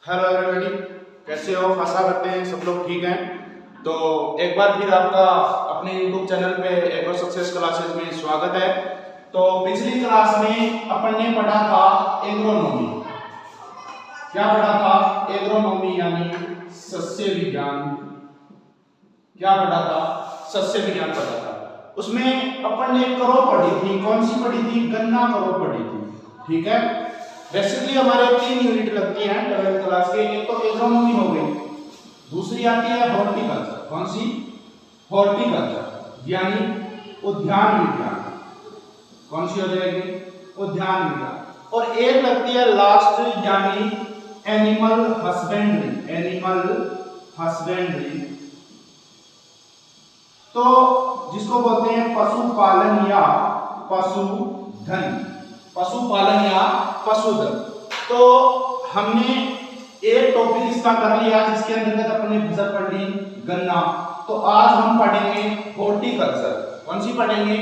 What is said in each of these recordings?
Hello everybody, कैसे हो? आशा करते हैं सब लोग ठीक हैं। तो एक बार फिर आपका अपने YouTube चैनल पे एग्रो सक्सेस क्लासेस में स्वागत है। तो पिछली क्लास में अपन ने पढ़ा था एग्रोनॉमी। क्या पढ़ा था? एग्रोनॉमी यानी सस्य विज्ञान। क्या पढ़ा था? सस्य विज्ञान पढ़ा था। उसमें अपन ने करो पढ़ी थी। कौन सी पढ़ी थी? गन्ना करो पढ़ी थी। ठीक है। बेसिकली हमारे 3 यूनिट लगती हैं 12th क्लास के। एक तो एग्रोनॉमी हो गई, दूसरी आती है हॉर्टिकल्चर। कौन सी? हॉर्टिकल्चर यानी उद्यान विज्ञान। कौन सी हो जाएगी? उद्यान विज्ञान। और एक लगती है लास्ट यानी एनिमल हस्बेंड्री। एनिमल हस्बेंड्री तो जिसको बोलते हैं पशुपालन या पशुधन। पशुपालन या पशुधन। तो हमने एक टॉपिक इसका कर लिया जिसके अंतर्गत अपने फसल पढ़ ली गन्ना। तो आज हम पढ़ेंगे हॉर्टिकल्चर। कौन सी पढ़ेंगे?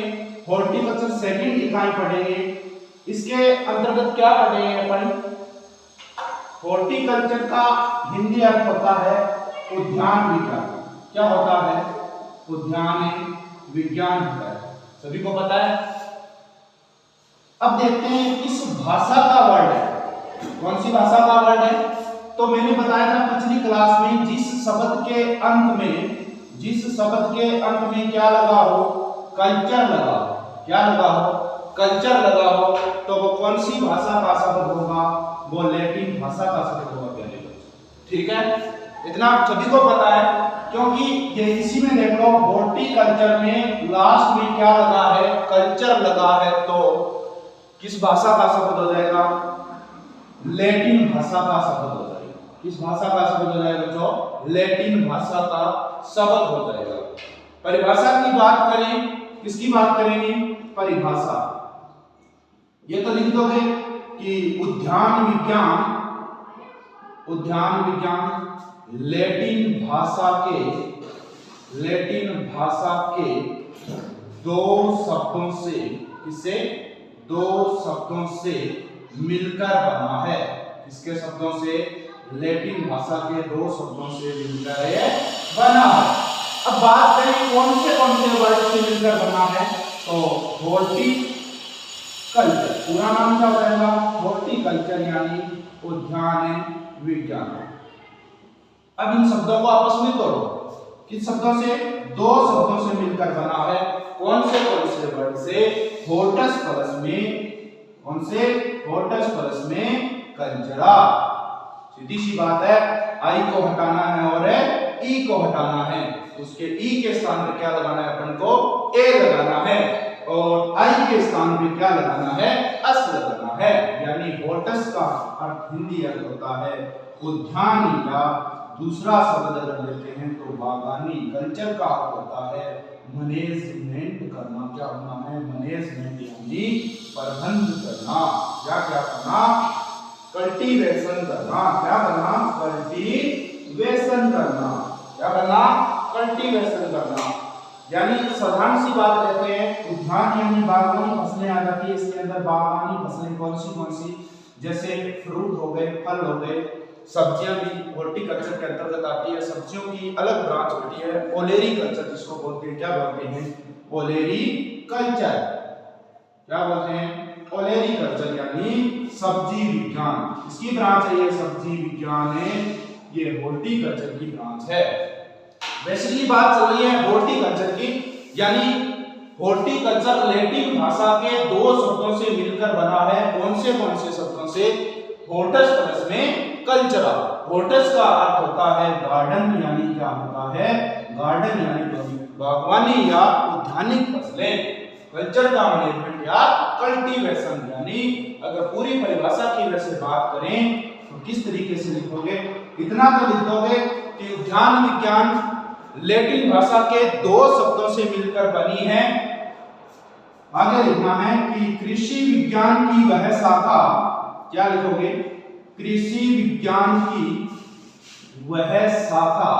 हॉर्टिकल्चर सेकंड इकाई पढ़ेंगे। इसके अंतर्गत क्या पढ़ेंगे अपन? हॉर्टिकल्चर का हिंदी अर्थ होता है उद्यान विज्ञान। क्या होता है? उद्यान विज्ञान होता है। सभी को पता है। अब देखते हैं किस भाषा का वर्ड है। कौन सी भाषा का वर्ड है? तो मैंने बताया था पिछली क्लास में जिस शब्द के अंत में क्या लगा हो? कल्चर लगा हो। क्या लगा हो? कल्चर लगा हो। तो वो कौन सी भाषा का शब्द होगा? वो लैटिन भाषा का शब्द होगा। ठीक है, इतना सभी को पता है क्योंकि ये इसी में देख लो हॉर्टिकल्चर में लास्ट में क्या लगा है? कल्चर लगा है। तो किस भाषा का शब्द हो जाएगा? लैटिन भाषा का शब्द हो जाएगा। किस भाषा का शब्द हो जाएगा बच्चों? लैटिन भाषा का शब्द हो जाएगा। परिभाषा की बात करें, किसकी बात करेंगे? परिभाषा। ये तो लिख दोगे कि उद्यान विज्ञान लैटिन भाषा के दो शब्दों से, किससे? दो शब्दों से मिलकर बना है। किसके शब्दों से? लैटिन भाषा के दो शब्दों से मिलकर ये बना है। अब बात करें कौन से वर्ड से मिलकर बना है? तो हॉर्टिकल्चर। पूरा नाम क्या हो जाएगा? हॉर्टिकल्चर यानी उद्यान विज्ञान। अब इन शब्दों को आपस में तोड़ो। किस शब्दों से? दो शब्दों से मिलकर बना है। कौन से वर्ड से? हॉर्टस प्लस में, कौन से? हॉर्टस प्लस में कल्चरा। सीधी सी बात है, आई को हटाना है और ई को हटाना है। उसके ई के स्थान पे क्या लगाना है अपन को? ए लगाना है। और आई के स्थान पे क्या लगाना है? अस लगाना है। यानी हॉर्टस का अर्थ हिंदी अर्थ होता है उद्यान, या दूसरा शब्द अगर लेते हैं तो बागानी। कल्चर का अर्थ होता है मैनेजमेंट करना। क्या होना है? मैनेजमेंट यानी प्रबंध करना। क्या करना? कल्टीवेशन करना। क्या करना? कल्टीवेशन करना। क्या करना? कल्टीवेशन करना। यानी साधारण सी बात लेते हैं, उद्यान यानी बागवानी फसलें आ जाती है इसके अंदर। बागवानी फसलें कौन सी? जैसे फ्रूट हो गए, फल हो गए, सब्जियां भी हॉर्टिकल्चर के अंतर्गत आती है। सब्जियों की अलग ब्रांच होती है ओलेरी कल्चर, जिसको बोलते हैं। क्या बोलते हैं? ओलेरी कल्चर। क्या बोलते हैं? ओलेरी कल्चर यानी सब्जी विज्ञान। इसकी ब्रांच है ये, सब्जी विज्ञान है ये, हॉर्टिकल्चर की ब्रांच है। बेसिकली बात चल रही है हॉर्टिकल्चर की, यानी हॉर्टिकल्चर लैटिन भाषा के दो शब्दों से मिलकर बना है। कौन से शब्दों से? हॉर्टस प्लस में कल्चरा। हॉर्टस का अर्थ होता है गार्डन, यानी क्या होता है? गार्डन यानी बागवानी या उद्यानिक फसलें। कल्चर का मैनेजमेंट या कल्टीवेशन। यानी अगर पूरी परिभाषा की वजह से बात करें तो किस तरीके से लिखोगे? इतना तो लिख दोगे कि उद्यान विज्ञान लैटिन भाषा के दो शब्दों से मिलकर बनी है। आगे लिखना है कि कृषि विज्ञान की वह शाखा। क्या लिखोगे? कृषि विज्ञान की वह शाखा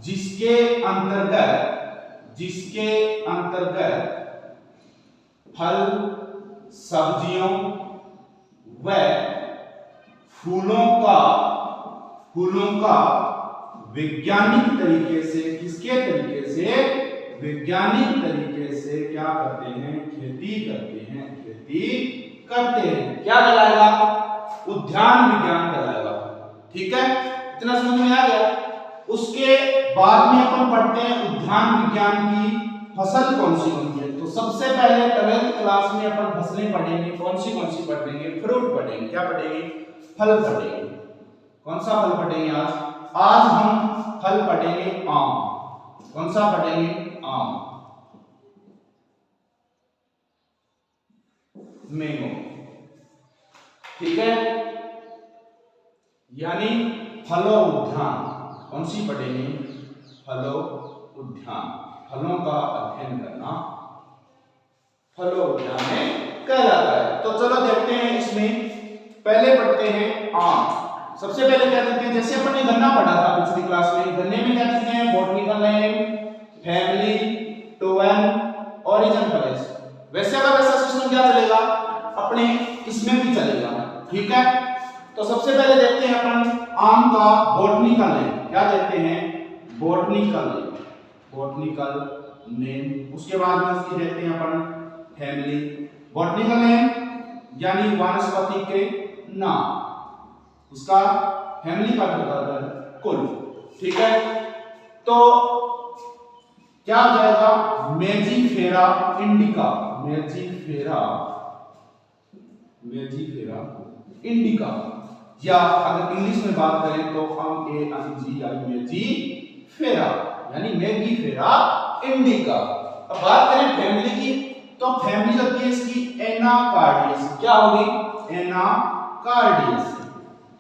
जिसके अंतर्गत फल, सब्जियों व फूलों का वैज्ञानिक तरीके से, किसके तरीके से, वैज्ञानिक तरीके से क्या करते हैं, खेती करते हैं। क्या कहलाएगा, उद्यान विज्ञान कहलाएगा। ठीक है, इतना समझ में आ गया। उसके बाद में अपन पढ़ते हैं उद्यान विज्ञान की फसल कौन सी होती है। तो सबसे पहले 12th क्लास में अपन फसलें पढ़ेंगे। कौन सी पढ़ेंगे, फ्रूट पढ़ेंगे। क्या पढ़ेंगे, फल पढ़ेंगे। कौन सा फल पढ़ेंगे आज हम फल पढ़ेंगे आम। कौन सा पढ़ेंगे, आम, मैंगो। ठीक है, यानी फलों उद्यान। कौन सी पढ़ेंगे, फलों उद्यान, फलों का अध्ययन करना फलों उद्यान में कहलाता है। तो चलो देखते हैं, इसमें पहले पढ़ते हैं आम। सबसे पहले क्या देखते हैं, जैसे अपन ने गन्ना पढ़ा था पिछली क्लास में, गन्ने में क्या देखते हैं, botanical name, family, tone, origin place. वैसे का वैसा सिस्टम क्या चलेगा, अपने इसमें भी चलेगा। ठीक है, तो सबसे पहले देखते हैं अपन आम का बॉटनिकल नेम। क्या देखते हैं, बॉटनिकल नेम। उसके बाद में उसकी देखते हैं अपन फैमिली। बॉटनिकल नेम यानी वनस्पति के नाम, उसका फैमिली का मतलब है कुल। ठीक है, तो क्या हो जाएगा, मेजिफेरा इंडिका। मेजिफेरा इंडिका, या अगर इंग्लिश में बात करें तो MEGI मेजिफेरा, यानी मेजिफेरा इंडिका। अब बात करें फैमिली की, तो फैमिली होती है इसकी एनाकार्डियेसी। क्या होगी, एनाकार्डियेसी।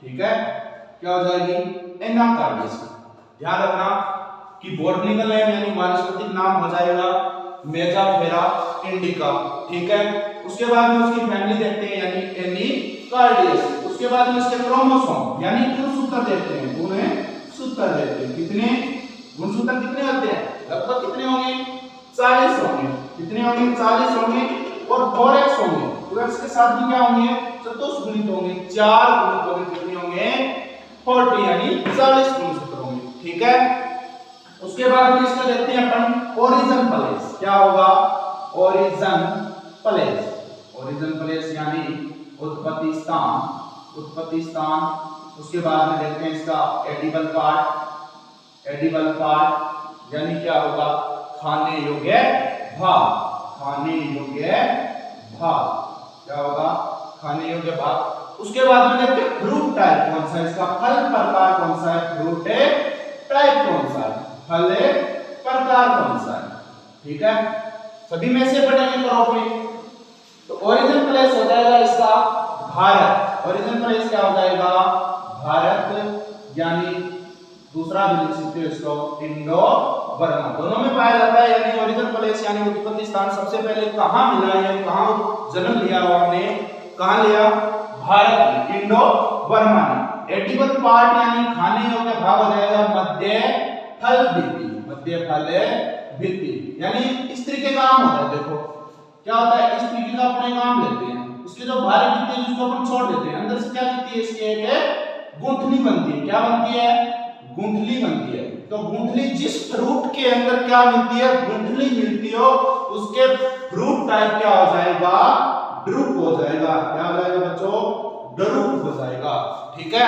ठीक है, क्या हो जाएगी, एनाकार्डियेसी। ध्यान रखना कि बॉटनिकल नेम यानी वानस्पतिक नाम हो जाएगा मेजाफेरा इंडिका। ठीक है, उसके बाद में उसकी फैमिली देखते हैं यानी एनाकार्डियेसी। उसके बाद में उसके क्रोमोसोम यानी गुणसूत्र देखते हैं, गुणसूत्र देखते हैं। कितने गुणसूत्र कितने होते हैं, लगभग कितने होंगे, 40 होंगे। कितने होंगे, 40 होंगे। और 4x होंगे, 4x के साथ भी क्या होंगे, चतुष्गुणित होंगे, 4 गुणित होंगे। कितने होंगे, 40, यानी 40 गुणसूत्र होंगे। ठीक है, उसके बाद में इसको देखते हैं अपन ओरिजिन प्लेस। क्या होगा, ओरिजिन प्लेस यानी उत्पत्ति स्थान। उसके बाद में देखते हैं इसका एडिबल पार्ट यानी क्या होगा, खाने योग्य भाग। क्या होगा, खाने योग्य भाग। उसके बाद में देखते हैं फ्रूट टाइप कौन सा है, इसका फल प्रकार कौन सा है, फ्रूट टाइप कौन सा है, फल प्रकार कौन सा है। ठीक है, सभी में से पढ़ेंगे क्रॉप में। तो ओरिजिन प्लेस हो जाएगा इसका भारत। ओरिजिन प्लेस क्या हो जाएगा, भारत, यानी दूसरा भी लिख सकते हो इसको इंडो बर्मा, दोनों में पाया जाता है। यानी ओरिजिन प्लेस यानी उत्पत्ति स्थान सबसे पहले कहां मिला है, कहां जन्म लिया हमने, कहां लिया, भारत में, इंडो बर्मा में। एडिबल पार्ट यानी खाने योग्य भाग हो जाएगा मध्य फल भित्ति, यानी इस तरीके का आम होता है। देखो क्या होता है, इस तरीके का अपने काम लेते हैं, उसके जो बाहरी भित्ति है उसको अपन छोड़ देते हैं, अंदर से क्या बनती है, इसके एक गुठली बनती है। क्या बनती है, गुठली बनती है। तो गुठली जिस फ्रूट के अंदर क्या मिलती है, गुठली मिलती हो, उसके फ्रूट टाइप क्या हो जाएगा, ड्रूप हो जाएगा। क्या हो जाएगा बच्चों, ड्रूप हो जाएगा। ठीक है,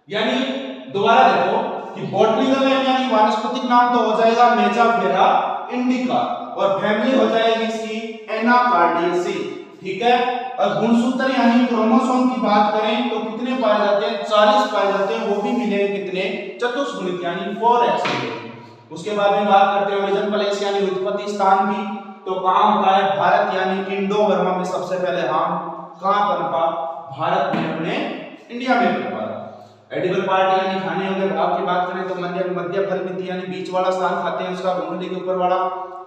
यानी दोबारा देखो कि बॉटनिकल नेम यानी वानस्पतिक नाम तो हो जाएगा मेजाफेरा इंडिका, और फैमिली हो जाएगी इसकी एनाकार्डियेसी। ठीक है, और गुणसूत्र यानी क्रोमोसोम की बात करें तो कितने पाए जाते हैं, 40 पाए जाते हैं, वो भी मिलेंगे कितने, चतुष्गुणित यानी 4x मिलेंगे। उसके बाद में बात करते हैं ओरिजिन प्लेस यानी उत्पत्ति स्थान की, तो कहां होता है, भारत यानी इंडो बर्मा में सबसे पहले हम कहां पनपा, भारत में, अपने इंडिया में पनपा। एडिबल पार्ट यानी खाने योग्य भाग की बात करें तो मध्य फल भित्ति यानी बीच वाला स्थान खाते हैं उसका, गुठली के ऊपर वाला।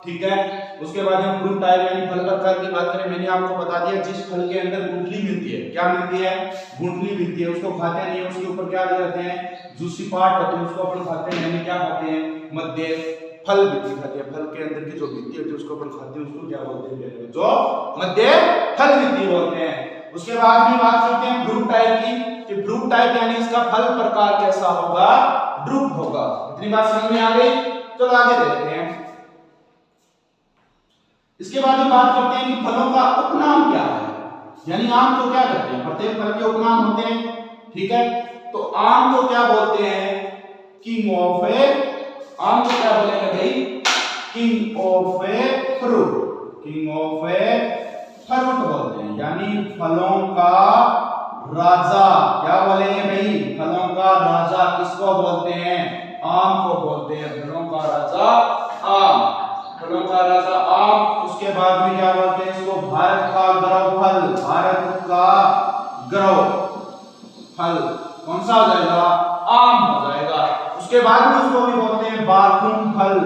ठीक है, उसके बाद में फ्रूट टाइप यानी फल प्रकार की बात करें, मैंने आपको बता दिया जिस फल के अंदर गुठली मिलती है, क्या मिलती है, गुठली मिलती है, उसको खाते नहीं है, उसके ऊपर क्या रहते हैं, जूसी पार्ट होते हैं, उसको अपन खाते हैं, यानी क्या खाते हैं, मध्य फल भित्ति खाते हैं। फल के अंदर की जो भित्ति होती है उसको अपन खाते हैं, उसको क्या बोलते हैं, जो मध्य फल भित्ति बोलते हैं। उसके बाद में बात करते हैं फ्रूट टाइप की, कि फ्रूट टाइप यानी इसका फल प्रकार कैसा होगा, ड्रूप होगा। इतनी बात समझ में आ गई? चलो आगे देखते हैं। इसके बाद में बात करते हैं कि फलों का उपनाम क्या है, यानी आम को क्या कहते हैं, प्रत्येक फल के उपनाम होते हैं, ठीक है। तो आम को क्या बोलते हैं, किंग ऑफ ए, आम को क्या बोलेंगे भाई, king of a fruit, king of a fruit बोलते हैं, यानी फलों का राजा। क्या बोलेंगे भाई, फलों का राजा किसको बोलते हैं, आम को बोलते हैं, फलों का राजा आम, फलों का राजा आम। उसके बाद में क्या बोलते हैं इसको, भारत का गौरव फल, भारत का गौरव फल कौन सा हो जाएगा, आम हो जाएगा। उसके बाद में उसको भी बोलते हैं बाथरूम फल,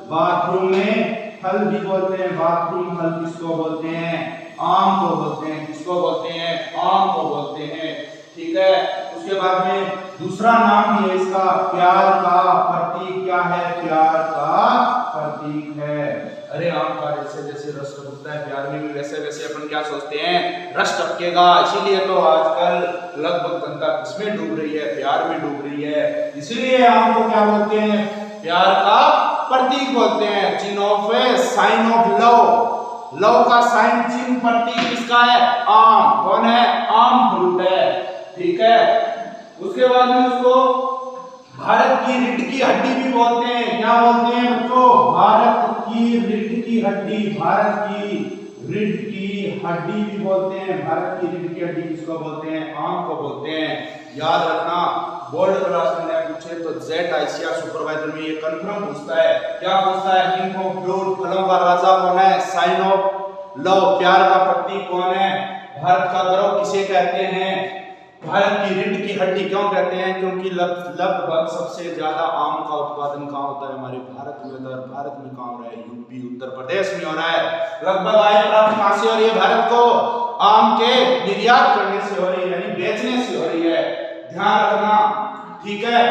बाथरूम में फल भी बोलते हैं, बाथरूम फल किसको बोलते हैं, आम को बोलते हैं, किसको बोलते हैं, आम को बोलते हैं, ठीक है। उसके बाद में दूसरा नाम भी है इसका, प्यार का प्रतीक क्या है, प्यार का प्रतीक है। अरे आम का जैसे जैसे रस टपकता है प्यार में भी वैसे वैसे अपन क्या सोचते हैं, रस टपकेगा, इसीलिए तो आजकल लगभग जनता किसमें डूब रही है, प्यार में डूब रही है, इसीलिए आम को क्या बोलते हैं, प्यार का प्रतीक बोलते हैं, चिन्ह of a sign of love, love का साइन चिन्ह प्रतीक किसका है, आम, कौन है, आम फ्रूट है, ठीक है। उसके बाद में उसको भारत की रीढ़ की हड्डी भी बोलते हैं, क्या बोलते हैं बच्चों, भारत की रीढ़ की हड्डी, भारत की रीढ़ की हड्डी भी बोलते हैं, भारत की रीढ़ की हड्डी किसको बोलते हैं, आम को बोलते हैं। याद रखना, बोर्ड क्लास में पूछे तो जेड आईसीआर सुपरवाइजर में ये कंफर्म पूछता है, क्या पूछता है, किंग ऑफ फ्रूट, फलों का राजा कौन है, साइन ऑफ लव, प्यार का प्रतीक कौन है, भारत का गौरव किसे कहते हैं, भारत की रीढ़ की हड्डी क्यों कहते हैं, क्योंकि लगभग सबसे ज्यादा आम का उत्पादन कहाँ होता है, हमारे भारत में होता है। भारत में कहाँ हो रहा है, यूपी उत्तर प्रदेश में हो रहा है। लगभग आय प्राप्त कहाँ से हो रही है, भारत को आम के निर्यात करने से हो रही है, यानी बेचने से हो रही है, ध्यान रखना, ठीक है।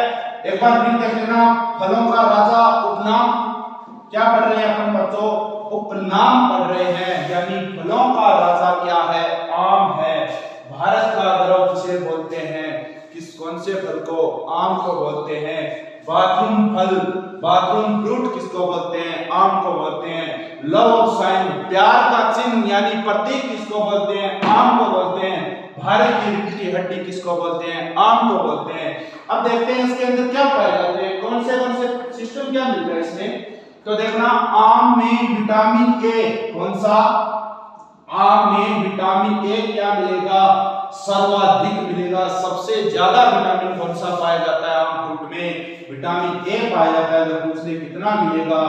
एक बार फिर देख लेना, फलों का राजा उपनाम क्या पढ़ रहे हैं अपन बच्चों, उपनाम पढ़ रहे हैं, यानी फलों का राजा क्या है, आम है। भारत का गौरव किसे बोलते हैं, किस कौन से फल को, आम को बोलते हैं। बाथरूम फल, बाथरूम फ्रूट किसको बोलते हैं, आम को बोलते हैं। लव ऑफ साइन, प्यार का चिन्ह यानी प्रतीक किसको बोलते हैं, आम को बोलते हैं। भारत की रीढ़ की हड्डी किसको बोलते हैं, आम को बोलते हैं। अब देखते हैं इसके अंदर क्या पाए जाते हैं, कौन से सिस्टम क्या मिलता है इसमें, तो देखना, आम में विटामिन ए, कौन सा, आम में विटामिन ए क्या मिलेगा, सर्वाधिक मिलेगा, सबसे ज्यादा विटामिन कौन सा पाया जाता है, आम फ्रूट में विटामिन ए पाया जाता है। अगर पूछने कितना मिलेगा,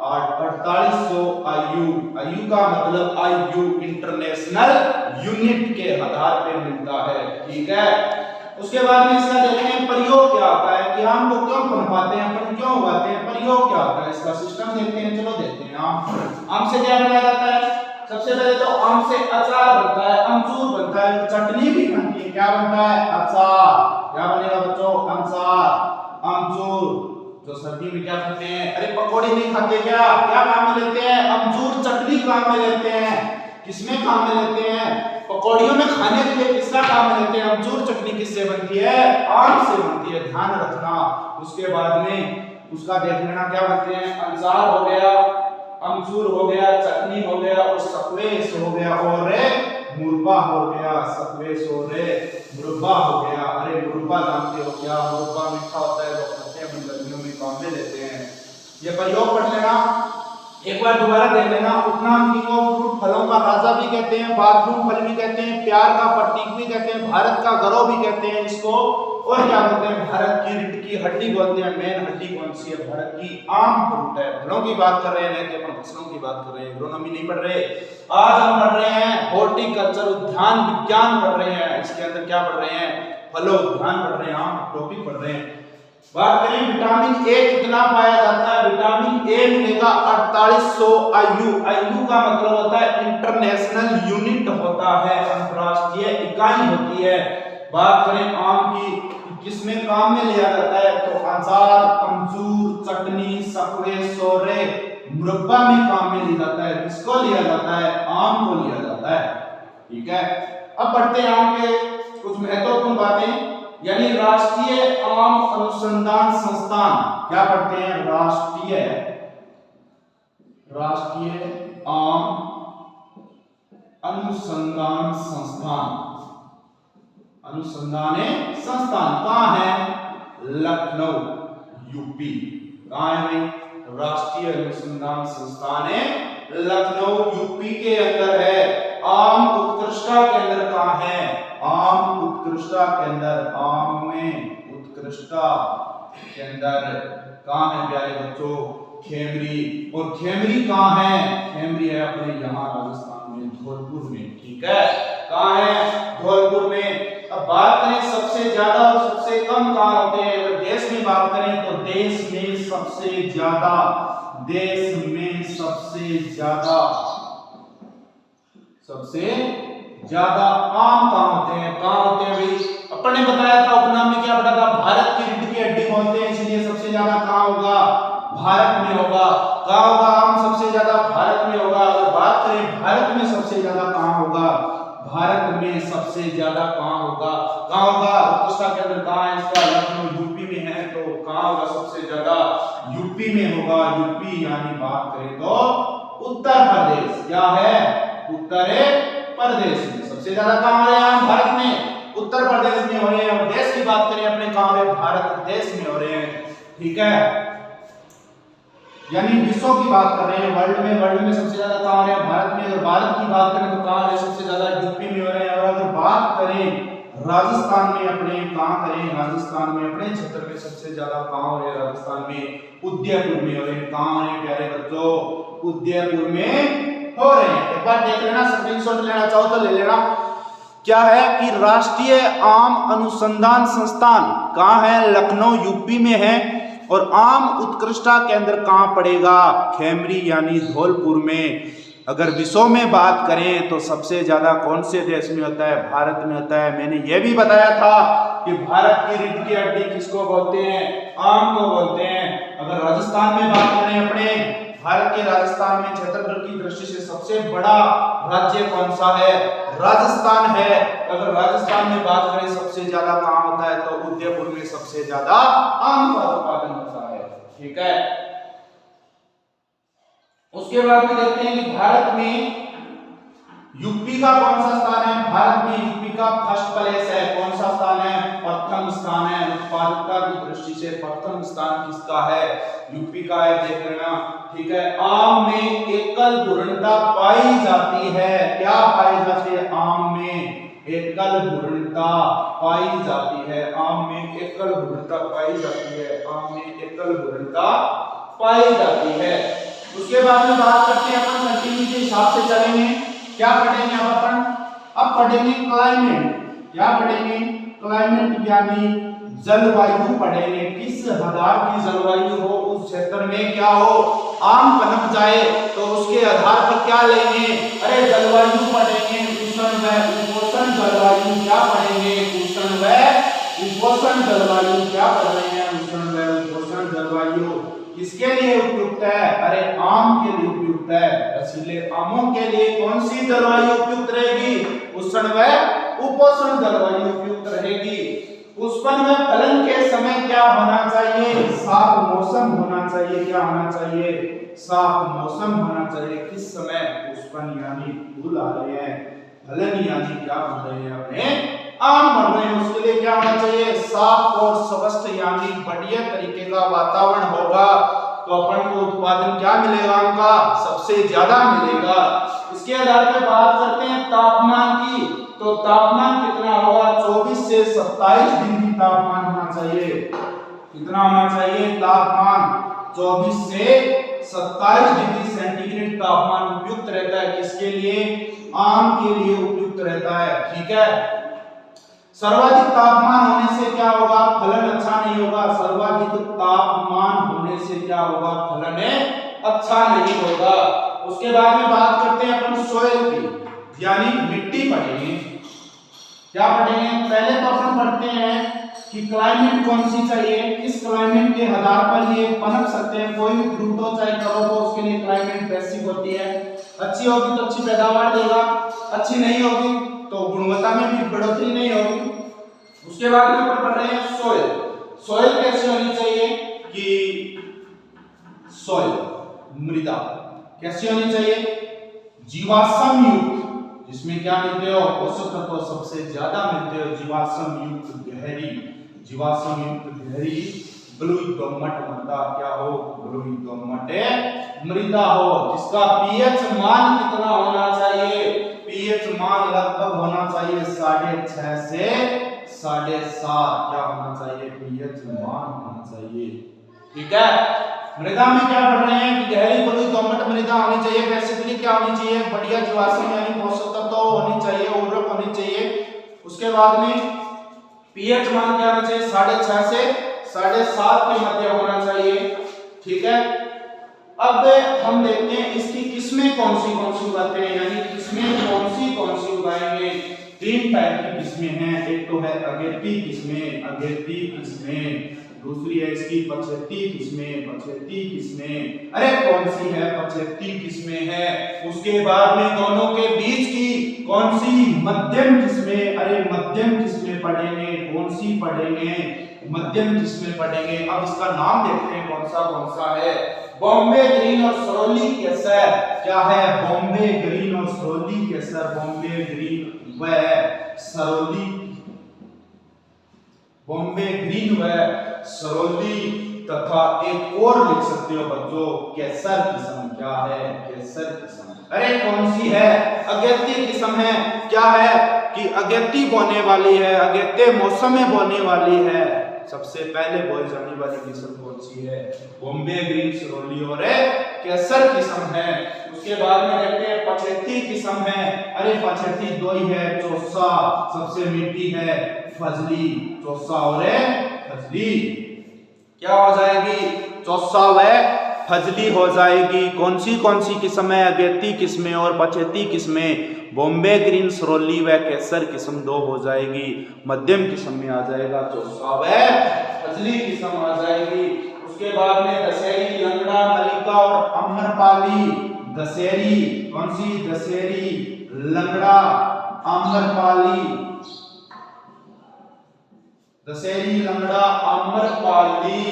4800 आयु, आयु का मतलब आयु इंटरनेशनल यूनिट के आधार पे मिलता है, ठीक है। उसके बाद में इसका देखते हैं प्रयोग क्या होता है, कि आम को क्यों पनपाते हैं, अपन क्यों उगाते हैं, प्रयोग क्या होता है इसका, सिस्टम देखते हैं। चलो देखते हैं, आम से क्या बनाया जाता है, सबसे पहले तो आम से अचार बनता है, अमचूर बनता है, चटनी भी बनती है, क्या बनता है, अचार, क्या बनेगा बच्चों, अचार, अमचूर, जो सर्दी में क्या करते हैं, अरे पकौड़ी नहीं खाते क्या, क्या काम में लेते हैं, अमचूर चटनी काम में लेते हैं, किसमें काम में लेते हैं, पकौड़ियों में खाने के लिए किसका काम में लेते हैं, अमचूर चटनी किससे बनती है, आम से बनती है, ध्यान रखना। उसके बाद में उसका देख लेना क्या बनते हैं, अचार हो गया, अमचूर हो गया, चटनी हो गया, और सकवेस हो गया, और मुरब्बा हो गया, सकवेस और मुरब्बा हो गया। अरे मुरब्बा जानते हो क्या, मुरब्बा मीठा होता है, लोग खाते हैं, गर्मियों में काम में लेते हैं। ये प्रयोग पढ़ लेना, एक बार दोबारा देख लेना। उपनाम किंग ऑफ फ्रूट, फलों का राजा भी कहते हैं, बाथरूम फल भी कहते हैं, प्यार का प्रतीक भी कहते हैं, भारत का गौरव भी कहते हैं इसको, और क्या बोलते हैं, भारत की रीढ़ की हड्डी बोलते हैं। मेन हड्डी कौन सी है, भारत की, आम फ्रूट है। फलों की बात कर रहे हैं, नहीं अपन फसलों की बात कर रहे हैं, एग्रोनॉमी नहीं पढ़ रहे। आज हम पढ़ रहे हैं हॉर्टिकल्चर, उद्यान विज्ञान पढ़ रहे हैं। इसके अंदर क्या पढ़ रहे हैं, फलोद्यान पढ़ रहे हैं, आम टॉपिक पढ़ रहे हैं। बात करें विटामिन ए कितना पाया जाता है, विटामिन ए मिलेगा 4800 आयु, आयु का मतलब होता है इंटरनेशनल यूनिट होता है, अंतरराष्ट्रीय इकाई होती है। बात करें आम की, किसमें काम में लिया जाता है, तो अचार, अमचूर, चटनी, सकवे, सोरे, मुरब्बा में काम में लिया जाता है। किसको लिया जाता है, आम को लिया जाता है, ठीक है। अब बढ़ते हैं आम के कुछ महत्वपूर्ण बातें, यानी राष्ट्रीय आम अनुसंधान संस्थान। क्या पढ़ते हैं? राष्ट्रीय आम अनुसंधान संस्थान। कहाँ है? लखनऊ यूपी। कहाँ है भाई? राष्ट्रीय अनुसंधान संस्थान है लखनऊ यूपी के अंदर है। आम उत्कृष्टता केंद्र कहाँ है? आम उत्कृष्टता केंद्र, आम में उत्कृष्टता केंद्र कहाँ है प्यारे बच्चों? खेमरी। और खेमरी कहाँ है? खेमरी है अपने यहाँ राजस्थान में, धौलपुर में। ठीक है, कहाँ है? धौलपुर में। अब बात करें सबसे ज्यादा और सबसे कम कहाँ होते हैं, अगर देश में बात करें तो देश में सबसे ज्यादा आम कहाँ होते हैं? कहाँ होते हैं भाई? अपन ने बताया था उपनाम में, क्या पढ़ा था? भारत की रीढ़ की हड्डी बोलते हैं, इसलिए सबसे ज्यादा कहाँ होगा? भारत में होगा। कहाँ होगा आम सबसे ज्यादा? भारत में होगा। अगर बात करें भारत में सबसे ज्यादा कहाँ होगा? भारत में सबसे ज्यादा कहाँ होगा? कहाँ होगा? उत्कृष्टता केंद्र कहाँ है इसका? लखनऊ यूपी में है, तो कहाँ होगा सबसे ज्यादा? यूपी में होगा। यूपी यानी बात करें तो उत्तर प्रदेश। क्या है? उत्तर प्रदेश में सबसे ज्यादा कहाँ हो रहे हैं? भारत में, उत्तर प्रदेश में हो रहे हैं। और देश की बात करें अपने कहाँ हो रहे हैं? भारत देश में हो रहे हैं। ठीक है, यानी विश्व की बात कर रहे हैं, वर्ल्ड में सबसे ज्यादा कहाँ हो रहे हैं? भारत में। अगर भारत की बात करें तो कहाँ हो रहे हैं? सबसे ज्यादा यूपी में हो रहे हैं। और अगर बात करें राजस्थान में अपने, कहाँ करें? राजस्थान में अपने क्षेत्र में सबसे ज्यादा कहाँ हो रहे हैं? राजस्थान में उदयपुर में हो रहे हैं। कहाँ हो रहे हैं प्यारे बच्चों? उदयपुर में हो रहे हैं। एक बार देख लेना, स्क्रीनशॉट लेना चाहो तो ले लेना। क्या है कि राष्ट्रीय आम अनुसंधान संस्थान कहाँ है? लखनऊ यूपी में है। और आम उत्कृष्टता केंद्र कहाँ पड़ेगा? खेमरी यानी धौलपुर में। अगर विश्व में बात करें तो सबसे ज्यादा कौन से देश में होता है? भारत में होता है। मैंने यह भी बताया था कि भारत की रीढ़ की हड्डी किसको बोलते हैं? आम को बोलते हैं। अगर राजस्थान में बात करें अपने, भारत के राजस्थान में क्षेत्रफल की दृष्टि से सबसे बड़ा राज्य कौन सा है? राजस्थान है। अगर राजस्थान में बात करें सबसे ज्यादा कहाँ होता है तो उदयपुर में सबसे ज्यादा आम का उत्पादन होता है। ठीक है, उसके बाद में देखते हैं कि भारत में यूपी का कौन सा स्थान है? भारत में यूपी का फर्स्ट प्लेस है। कौन सा स्थान है? प्रथम स्थान है। उत्पादकता की दृष्टि से प्रथम स्थान किसका है? यूपी का है, देख लेना। ठीक है, आम में एकल घूर्णता पाई जाती है। क्या पाई जाती है? आम में एकल घूर्णता पाई जाती है। आम में एकल घूर्णता पाई जाती है। आम में एकल घूर्णता पाई जाती है। उसके बाद में बात करते हैं अपन कंटिन्यू के हिसाब से चलेंगे। क्या पढ़ेंगे अब अपन? अब पढ़ेंगे क्लाइमेट। क्या पढ़ेंगे? क्लाइमेट यानी जलवायु पढ़ेंगे। किस आधार की जलवायु हो, उस क्षेत्र में क्या हो, आम पनप जाए तो उसके आधार पर क्या लेंगे? अरे जलवायु पढ़ेंगे, उष्ण व उपोष्ण जलवायु। क्या पढ़ेंगे? उष्ण व उपोष्ण जलवायु। क्या पढ़ रहे हैं? उष्ण व उपोष्ण जलवायु किसके लिए उपयुक्त है? अरे आम के लिए उपयुक्त है। रसीले आमों के लिए कौन सी जलवायु उपयुक्त रहेगी? उष्ण व उपोष्ण जलवायु उपयुक्त रहेगी। पुष्पन व फलन के समय क्या होना चाहिए? साफ मौसम होना चाहिए। क्या होना चाहिए? साफ मौसम होना चाहिए। किस समय? पुष्पन यानी फूल आ रहे हैं, फलन यानी क्या बन रहे हैं? अपने आम बन रहे हैं। उसके लिए क्या होना चाहिए? साफ और स्वस्थ यानी बढ़िया तरीके का वातावरण होगा तो अपन को उत्पादन क्या मिलेगा? आम का सबसे ज्यादा मिलेगा। इसके आधार पर बात करते हैं तापमान की, तो तापमान कितना होगा? 24 से 27 डिग्री तापमान होना चाहिए। कितना होना चाहिए? तापमान 24 से 27 डिग्री सेंटीग्रेड तापमान उपयुक्त रहता है। किसके लिए? आम के लिए उपयुक्त रहता है। ठीक है, सर्वाधिक तापमान होने से क्या होगा? फलन अच्छा नहीं होगा। सर्वाधिक तापमान होने से क्या होगा? फलन अच्छा नहीं होगा। उसके बाद में बात करते हैं अपन सोइल की, यानी मिट्टी पढ़ेंगे। क्या पढ़ेंगे? पहले तो अपन पढ़ते हैं कि क्लाइमेट कौन सी चाहिए, किस क्लाइमेट के आधार पर ये पनप सकते हैं। कोई भी फ्रूट हो चाहे करो तो उसके लिए क्लाइमेट बेसिक होती है। अच्छी होगी तो अच्छी पैदावार देगा, अच्छी नहीं होगी तो गुणवत्ता में भी बढ़ोतरी नहीं होगी। उसके बाद में ऊपर पढ़ रहे हैं सोइल। सोइल कैसी होनी चाहिए कि सोइल मृदा कैसी होनी चाहिए, जीवाश्म युक्त, जिसमें क्या मिलते हो, पोषक तत्व सबसे ज्यादा मिलते हो, जीवाश्म युक्त गहरी, जीवाश्म युक्त गहरी बलुई दोमट मृदा क्या हो, बलुई दोमट मृदा हो, जिसका पीएच मान कितना होना चाहिए, पीएच मान लगभग होना चाहिए 6.5 से 7.5, क्या होना चाहिए, पीएच मान होना चाहिए। ठीक है, मृदा में क्या पढ़ रहे हैं कि गहरी बलुई दोमट मृदा होनी चाहिए। बेसिकली क्या होनी चाहिए, बढ़िया जीवाश्म यानी पोषक तत्व होनी चाहिए, उर्वरक होनी चाहिए। उसके बाद में पीएच मान क्या होना चाहिए, 6.5 से 7.5 के मध्य होना चाहिए। ठीक है, अब हम देखते हैं इसकी किस्में कौन सी उगाते हैं, यानी किस्में कौन सी उगाएंगे। 3 टाइप की किस्में हैं, एक तो है अगेती किस्में, दूसरी है इसकी पछेती किस्में, अरे कौन सी है, पछेती किस्में है। उसके बाद में दोनों के बीच की कौन सी, मध्यम किस्में, अरे मध्यम किस्में पढ़ेंगे, कौन सी पढ़ेंगे, मध्यम किस्में पढ़ेंगे। अब इसका नाम देखते हैं कौन सा है, बॉम्बे ग्रीन और सरोली केसर। क्या है, बॉम्बे ग्रीन और सरोली केसर, बॉम्बे ग्रीन व सरोली, बॉम्बे ग्रीन व सरोली, तथा एक और लिख सकते हो बच्चों, केसर किस्म। क्या है, केसर किस्म, अरे कौन सी है, अगेती किस्म है। क्या है कि अगेती बोने वाली है, अगेते मौसम में बोने वाली है। सबसे पहले बोई जाने वाली किस्म कौन सी है, बॉम्बे ग्रीन, सरोली और केसर किस्म है। उसके बाद में देखते हैं पछेती किस्म है, अरे पछेती 2 ही है, चौसा सबसे मीठी है, फजली, चौसा और फजली क्या हो जाएगी, चौसा व फजली हो जाएगी। कौन सी किस्म है, अगेती किस्में और पछेती किस्में, बॉम्बे ग्रीन, सरोली व केसर किस्म 2 हो जाएगी। मध्यम किस्म में आ जाएगा चौसा व फजली किस्म आ जाएगी। उसके बाद में दशहरी, लंगड़ा, मलिका और अम्रपाली। दशहरी कौन सी, दशहरी, लंगड़ा, अम्रपाली, दशहरी, लंगड़ा, अम्रपाली,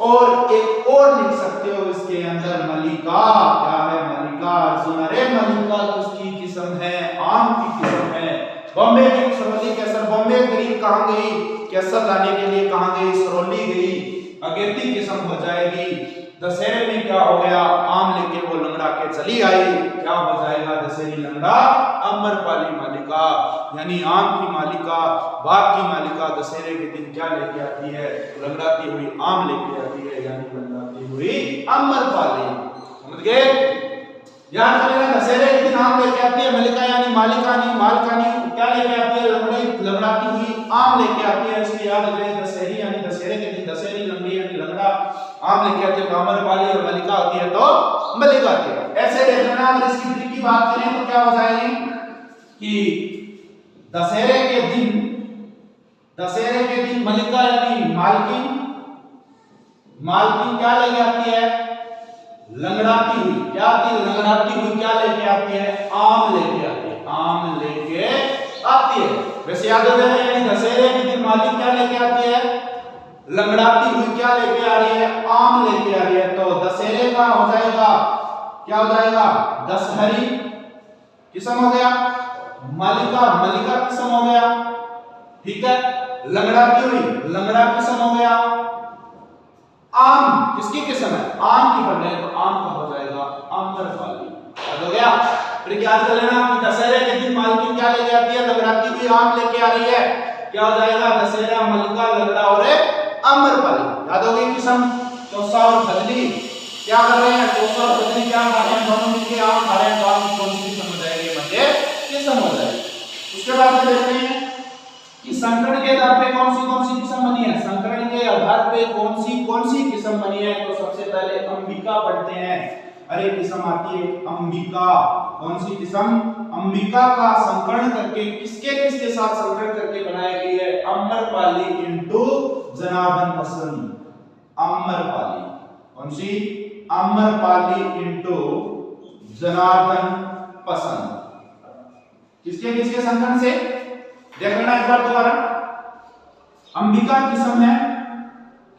और एक और लिख सकते हो इसके अंदर मलिका। क्या है, मलिका, अर्जुन, अरे मलिका किसकी किस्म है, आम की किस्म है। बॉम्बे ग्रीन, सरोली, केसर। बॉम्बे ग्रीन कहां गई, केसर लाने के लिए कहां गई, सरोली गई, अगेती किस्म हो जाएगी। दशहरे में क्या हो गया, आम लेके वो लंगड़ा के चली आई, क्या हो जाएगा, दशहरी, लंगड़ा, अम्रपाली, मालिका, यानी आम की मालिका, बाग की मालिका दशहरे के दिन क्या लेके आती है, लंगड़ाती हुई आम लेके आती है, यानी लंगड़ाती हुई अम्रपाली। समझ गए, याद रखना, दशहरे के दिन आम लेके आती है, मलिका यानी मालिकानी, मालकानी क्या लेके आती है, लंगड़ाती हुई आम लेके आती है। इसलिए याद रखें, दशहरी यानी दशहरे के दिन, दशहरी, लंगड़ी यानी लंगड़ा, आम लेके आती है तो अम्रपाली, और मलिका होती है तो मलिका आती है। ऐसे देख लेना। अगर इसकी ट्रिक की बात करें तो क्या हो जाएगी कि दशहरे के दिन मलिका यानी मालकिन, मालकिन क्या लेके आती है, लंगड़ाती हुई, क्या आती है, लंगड़ाती हुई क्या लेके आती है, आम लेके आती है, आम लेके आती है। वैसे याद हो जाए, यानी दशहरे के दिन मालिक क्या लेके आती है, लंगड़ाती हुई क्या लेके आ रही है, आम लेके आ रही है। तो दशहरे का हो जाएगा, क्या हो जाएगा, दशहरी किस्म हो गया, मालिका, मलिका किस्म हो गया, ठीक है, लंगड़ाती हुई, लंगड़ा किस्म हो गया, आम किसकी किस्म है, आम की पढ़ रहे तो आम का हो जाएगा अम्रपाली। याद हो गया, फिर याद कर लेना कि दशहरे के दिन मालकिन क्या लेके आती है, लंगड़ाती हुई आम लेके आ रही है, क्या हो जाएगा, दशहरा, मलिका, लंगड़ा और अम्रपाली। याद हो गई किस्म, चौसा और फजली क्या कर रहे हैं, चौसा और फजली क्या खा रहे हैं, दोनों मिलकर आम खा रहे हैं, तो आम की कौन सी किस्म हो जाएगी, मध्य किस्म हो जाएगी। उसके बाद में देखते हैं कि संकरण के आधार पे कौन सी किस्म बनी है, संकरण के आधार पे कौन सी किस्म बनी है। तो सबसे पहले अंबिका पढ़ते हैं, अरे किस्म आती है अंबिका, कौन सी किस्म, अंबिका का संकरण करके किसके साथ संकरण करके बनाई गई है, अम्रपाली इनटू जनार्दन पसंद, अम्रपाली, कौन सी, अम्रपाली इनटू जनार्दन पसंद। किसके किसके संकरण से देख लेना एक बार दोबारा। अंबिका किस्म है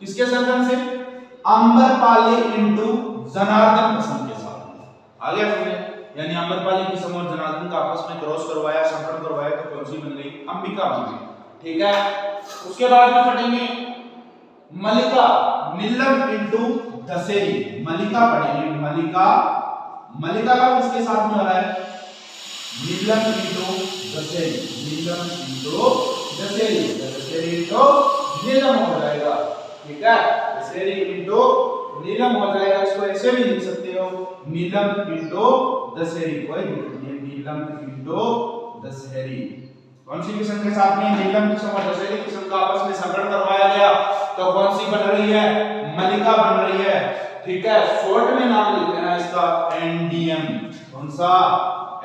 किसके संकरण से, आम्रपाली इंटू जनार्दन किस्म के साथ। आ गया समझे, यानी आम्रपाली किस्म और जनार्दन का आपस में क्रॉस करवाया, संकरण करवाया तो कौन सी बन गई, अंबिका बन गई। ठीक है, उसके बाद में पढ़ेंगे मलिका नीलम इंटू दशहरी। मलिका पढ़ेंगे, मलिका, मलिका का किसके साथ में हो रहा है, नीलम इंटू दशहरी, नीलम इंटू दशहरी, दशहरी इंटू नीलम हो जाएगा। ठीक है, दशहरी इंटू नीलम हो जाएगा। इसको ऐसे भी लिख सकते हो, नीलम इंटू दशहरी, कोई दिक्कत नहीं, नीलम इंटू दशहरी। कौन सी किस्म के साथ में नीलम किस्म और दशहरी किस्म का आपस में संकरण करवाया गया तो कौन सी बन रही है, मलिका बन रही है। ठीक है, शॉर्ट में नाम लिख देना इसका एनडीएम। कौन सा,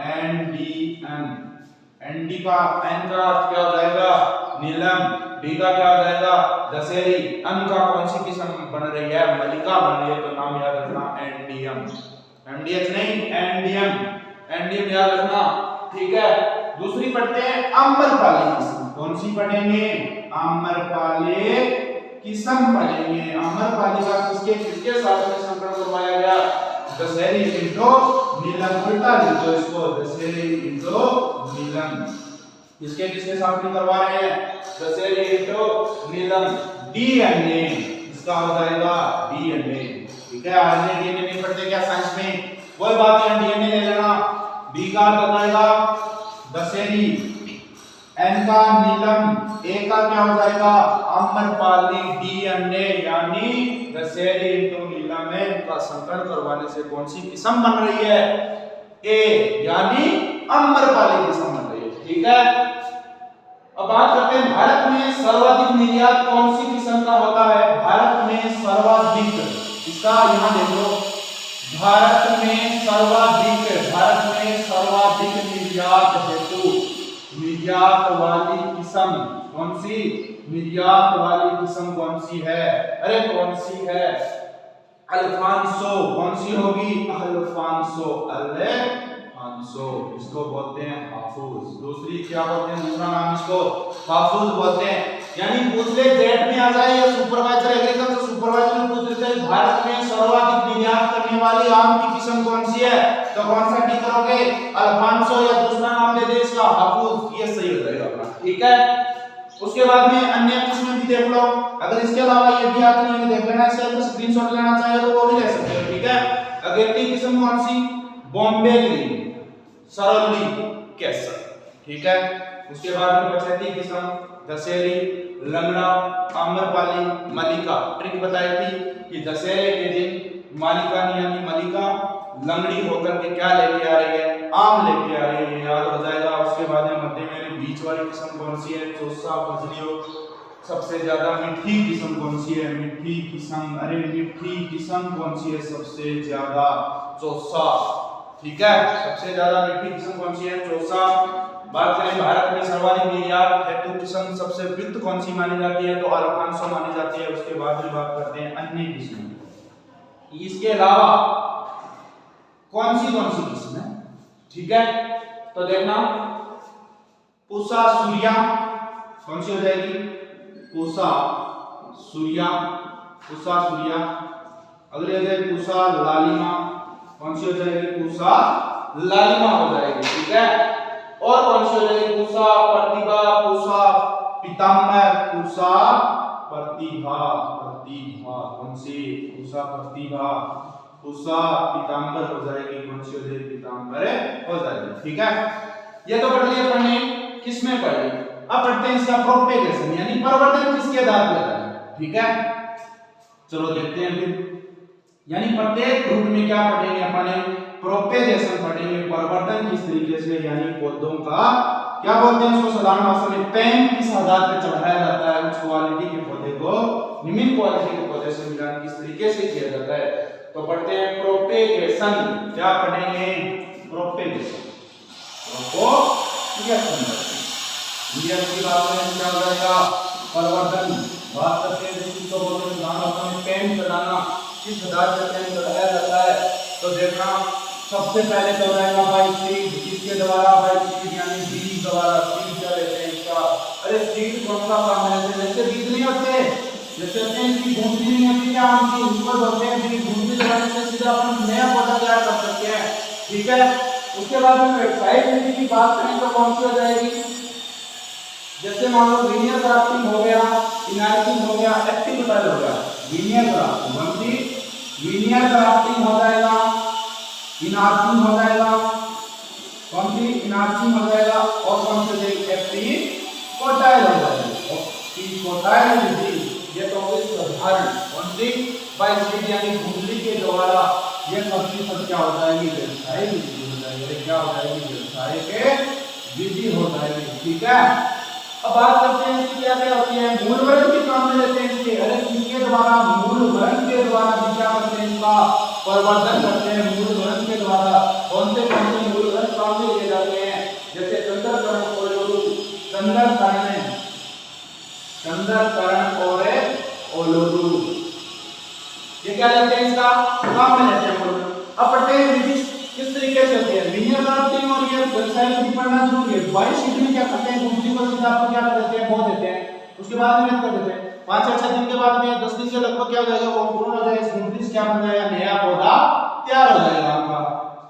एनडीएम। एनडी का एन का क्या हो जाएगा, नीलम, डी का क्या हो जाएगा, दशहरी, एम का कौन सी किस्म बन रही है, मलिका बन रही है, तो नाम याद रखना एनडीएम। एमडीएच नहीं, एनडीएम, एनडीएम याद रखना। ठीक है, दूसरी पढ़ते हैं आम्रपाली किस्म। कौन सी पढ़ेंगे, आम्रपाली किस्म पढ़ेंगे। आम्रपाली का किसके किसके साथ में संकरण करवाया गया, दशहरी इंटू नीलम। उल्टा लिख दो इसको, दशहरी इंटू नीलम। किसके किसके साथ में करवा रहे हैं, दशहरी इंटू नीलम। डीएनए इसका हो जाएगा डीएनए। ठीक है, आरएनए डीएनए नहीं पढ़ते क्या साइंस में, कोई बात नहीं, डीएनए ले लेना। डी का हो जाएगा दशहरी, एन का नीलम, ए का क्या हो जाएगा, आम्रपाली, डीएनए यानी दशहरी इंटू नीलम में का संकरण करवाने से कौन सी किस्म बन रही है, ए यानी आम्रपाली किस्म बन रही है। ठीक है, अब बात करते हैं भारत में सर्वाधिक निर्यात कौन सी किस्म का होता है। भारत में सर्वाधिक, इसका यहां देखो, भारत में सर्वाधिक निर्यात हेतु निर्यात वाली किस्म कौन सी, निर्यात वाली किस्म कौन सी है, अरे कौन सी है, अल्फांसो। कौन सी होगी, अल्फांसो, अल्फांसो। इसको बोलते हैं हाफूज। दूसरी क्या बोलते हैं, दूसरा नाम इसको हाफूज बोलते हैं। यानी पूछ ले जेट में आ जाए या सुपरवाइजर एग्रीकल्चर सुपरवाइजर में पूछ लेते हैं भारत में सर्वाधिक निर्यात करने वाली आम की किस्म कौन सी है, तो कौन सा टिक करोगे, अल्फांसो या दूसरा नाम दे दे इसका हाफूज, ये सही हो जाएगा अपना। ठीक है, उसके बाद में अन्य किस्में भी देख लो, अगर इसके अलावा ये भी आती है देख लेना, इसका अगर स्क्रीनशॉट लेना चाहे तो वो भी ले सकते हो। ठीक है, अगेती किस्म कौन सी, बॉम्बे ग्रीन, सरौली केसर। ठीक है, उसके बाद में पछेती किस्म दशहरी, लंगड़ा, आम्रपाली, मलिका। ट्रिक बताई थी कि दशहरे के दिन मालिका यानी मलिका लंगड़ी होकर के क्या लेके आ रही है, आम लेके आ रही है, याद हो जाएगा। उसके बाद में मध्य में बीच वाली किस्म कौन सी है, चौसा फजलियो। सबसे ज्यादा मीठी किस्म कौन सी है, मीठी किस्म, अरे मीठी किस्म कौन सी है सबसे ज्यादा, चौसा। ठीक है, सबसे ज्यादा मीठी किस्म कौन सी है, चौसा। बात करें भारत में सर्वाधिक निर्यात हेतु किस्म सबसे वित्त कौन सी मानी जाती है, तो अल्फांसो मानी जाती है। उसके बाद में बात करते हैं अन्य किस्म, इसके अलावा कौन सी किस्म है। ठीक है, तो देखना पूसा सूर्या कौन सी हो जाएगी, पूसा सूर्या, पूसा सूर्या। अगली हो जाएगी पूसा लालिमा, कौन सी हो जाएगी, पूसा लालिमा हो जाएगी। ठीक है, और कौन सी हो जाएगी, पूसा प्रतिभा, पूसा पीतांबर, पूसा प्रतिभा, प्रतिभा कौन सी, पूसा प्रतिभा, पूसा पीतांबर हो जाएगी। कौन सी हो जाएगी, पीतांबर हो जाएगी। ठीक है, ये तो पढ़ लिया पढ़ने किसमें पढ़े। अब पढ़ते हैं इसका प्रोपेगेशन यानी परिवर्तन किसके आधार पर होता है। ठीक है, चलो देखते हैं फिर। यानी प्रत्येक ग्रुप में क्या पढ़ेंगे अपने, प्रोपेगेशन पढ़ेंगे, परिवर्तन किस तरीके से, यानी पौधों का क्या बोलते हैं उसको साधारण भाषा में, पैन किस आधार पर चढ़ाया जाता है, उस क्वालिटी के पौधे को निम्न क्वालिटी के पौधे से मिलान किस तरीके से किया जाता है। तो पढ़ते हैं प्रोपेगेशन। क्या पढ़ेंगे, प्रोपेगेशन, प्रोपेगेशन। इंडिया की बात में क्या हो जाएगा, परिवर्तन। बात करते हैं जिसको बोलते हैं साधारण भाषा में पैन चढ़ाना, किस आधार पर पैन चढ़ाया जाता है। तो देखना सबसे पहले तो रहेगा बाय सीड, किसके द्वारा, बाय सीड यानी बीज द्वारा सीड क्या लेते हैं इसका। अरे सीड कौन सा काम है, जैसे बीज नहीं होते, जैसे होते हैं कि गूंथनी नहीं होती क्या आम की, उसको बोलते हैं कि गूंथनी लगाने से सीधा अपन नया पौधा तैयार कर सकते हैं। ठीक है, उसके बाद में व्यावसायिक विधि की बात करें तो कौन सी हो जाएगी, जैसे मान लो लीनियर ग्राफ्टिंग हो गया, इनहैरिटिंग हो गया, एक्टिविटल हो गया। लीनियर ग्राफ्टिंग कौन सी, लीनियर ग्राफ्टिंग हो जाएगा, इनहैरिटिंग हो जाएगा, कौन सी इनहैरिटिंग हो जाएगा, और कौन सी हो जाएगी, एक्टिविटल हो जाएगी। एक्टिविटल विधि ये तो साधारण कौन सी, बाय सीड यानी गूंथनी के द्वारा ये सबकी सब क्या हो जाएगी, व्यावसायिक विधि हो जाएगी। क्या हो जाएगी, व्यावसायिक विधि हो जाएगी। ठीक है, अब बात करते हैं इसकी क्या क्या होती है, मूल वर्ण के काम में लेते हैं इसके। अरे किसके द्वारा, मूल वर्ण के द्वारा भी क्या करते हैं, इसका प्रवर्धन करते हैं मूल वर्ण के द्वारा। कौन से मूल वर्ण काम में लिए जाते हैं, जैसे चंद्रकरण और ओलोरू, ये क्या लेते हैं, इसका काम में लेते हैं मूल वर्ण। अब पढ़ते हैं विधि किस तरीके से होती है, लीनियर ग्राफ्टिंग और ये व्यावसायिक विधि पढ़ना जरूरी है। बाई सीड में क्या करते हैं, गूंथनी को सीधा आपको क्या कर देते हैं, बो देते हैं, उसके बाद में कर देते हैं, 5 या 6 दिन के बाद में 10 दिन से लगभग क्या हो जाएगा, वो पूर्ण हो जाएगा, इस गूंथनी से क्या बन जाएगा, नया पौधा तैयार हो जाएगा आपका।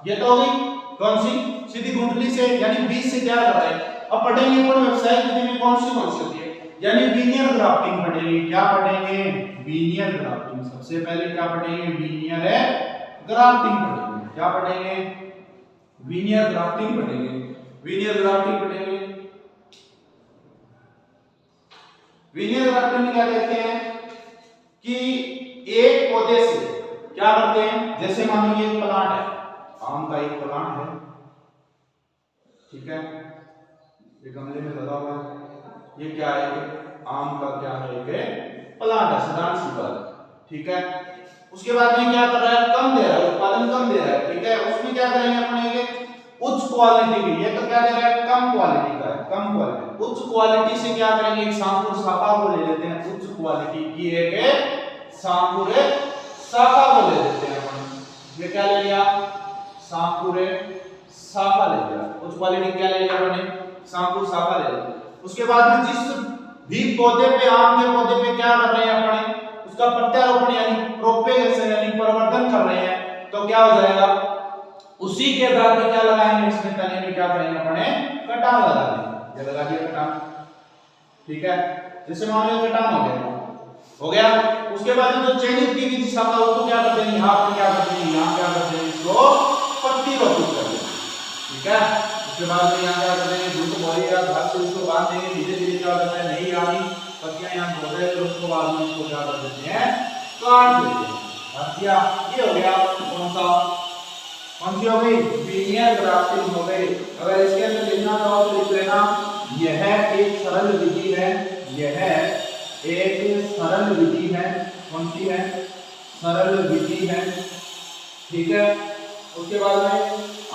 ये तो हो गई कौन सी, सीधी गूंथनी से यानी बीज से तैयार कर रहे हैं। अब पढ़ेंगे कौन व्यावसायिक विधि में कौन सी होती है, यानी वीनियर ग्राफ्टिंग पढ़ेंगे। क्या पढ़ेंगे, वीनियर ग्राफ्टिंग। सबसे पहले क्या पढ़ेंगे, वीनियर ग्राफ्टिंग पढ़ेंगे। क्या पढ़ेंगे, वीनियर ग्राफ्टिंग पढ़ेंगे। वीनियर ग्राफ्टिंग पढ़ेंगे। वीनियर ग्राफ्टिंग में क्या कहते हैं कि एक पौधे से क्या करते हैं, जैसे मान लो ये एक प्लांट है, आम का एक प्लांट है, ठीक है, ये गमले में लगा हुआ है, ये क्या है, आम का क्या है, एक प्लांट है, साधारण सी बात। ठीक है, उसके बाद में क्या कर रहा है, कम दे रहा है, उत्पादन कम दे रहा है। ठीक है, उसमें क्या करेंगे अपने उच्च क्वालिटी की, ये तो क्या दे रहा है, कम क्वालिटी का है, कम क्वालिटी। उच्च क्वालिटी से क्या करेंगे, एक सांकुर शाखा को ले लेते हैं, उच्च क्वालिटी की एक सांकुर शाखा को ले लेते हैं अपन। ये क्या ले लिया, सांकुर शाखा ले लिया, उच्च क्वालिटी क्या ले लिया अपने, सांकुर शाखा ले लिया। उसके बाद में जिस भी पौधे पे, आम के पौधे पे क्या कर रहे हैं अपने, उसका प्रत्यारोपण यानी प्रोपेगेशन यानी प्रवर्धन कर रहे हैं, तो क्या हो जाएगा, उसी के आधार पे क्या लगाएंगे, इसमें तने में क्या करेंगे अपने, कटान लगा देंगे। ये लगा दिया कटान। ठीक है, जैसे मान लो कटान हो गया। उसके बाद जो चयनित की हुई शाखा उसको क्या करते हैं, यहाँ पे क्या करते हैं, यहाँ क्या करते हैं, इसको पत्ती रोपित कर देंगे। ठीक है, उसके बाद में यहाँ क्या करते हैं, दूध बोरी या घास से उसको बांध देंगे, धीरे धीरे क्या करते हैं, नहीं आनी पत्तियां यहाँ बोल रहे हैं, उसको बाद में इसको क्या कर देते हैं, काट देते हैं। ये हो गया कौन सी हो गई, वीनियर ग्राफ्टिंग हो गई। अगर इसके अंदर लिखना चाहो तो लिख लेना, यह एक सरल विधि है, यह एक सरल विधि है। कौन सी है, सरल विधि है। ठीक है, उसके बाद में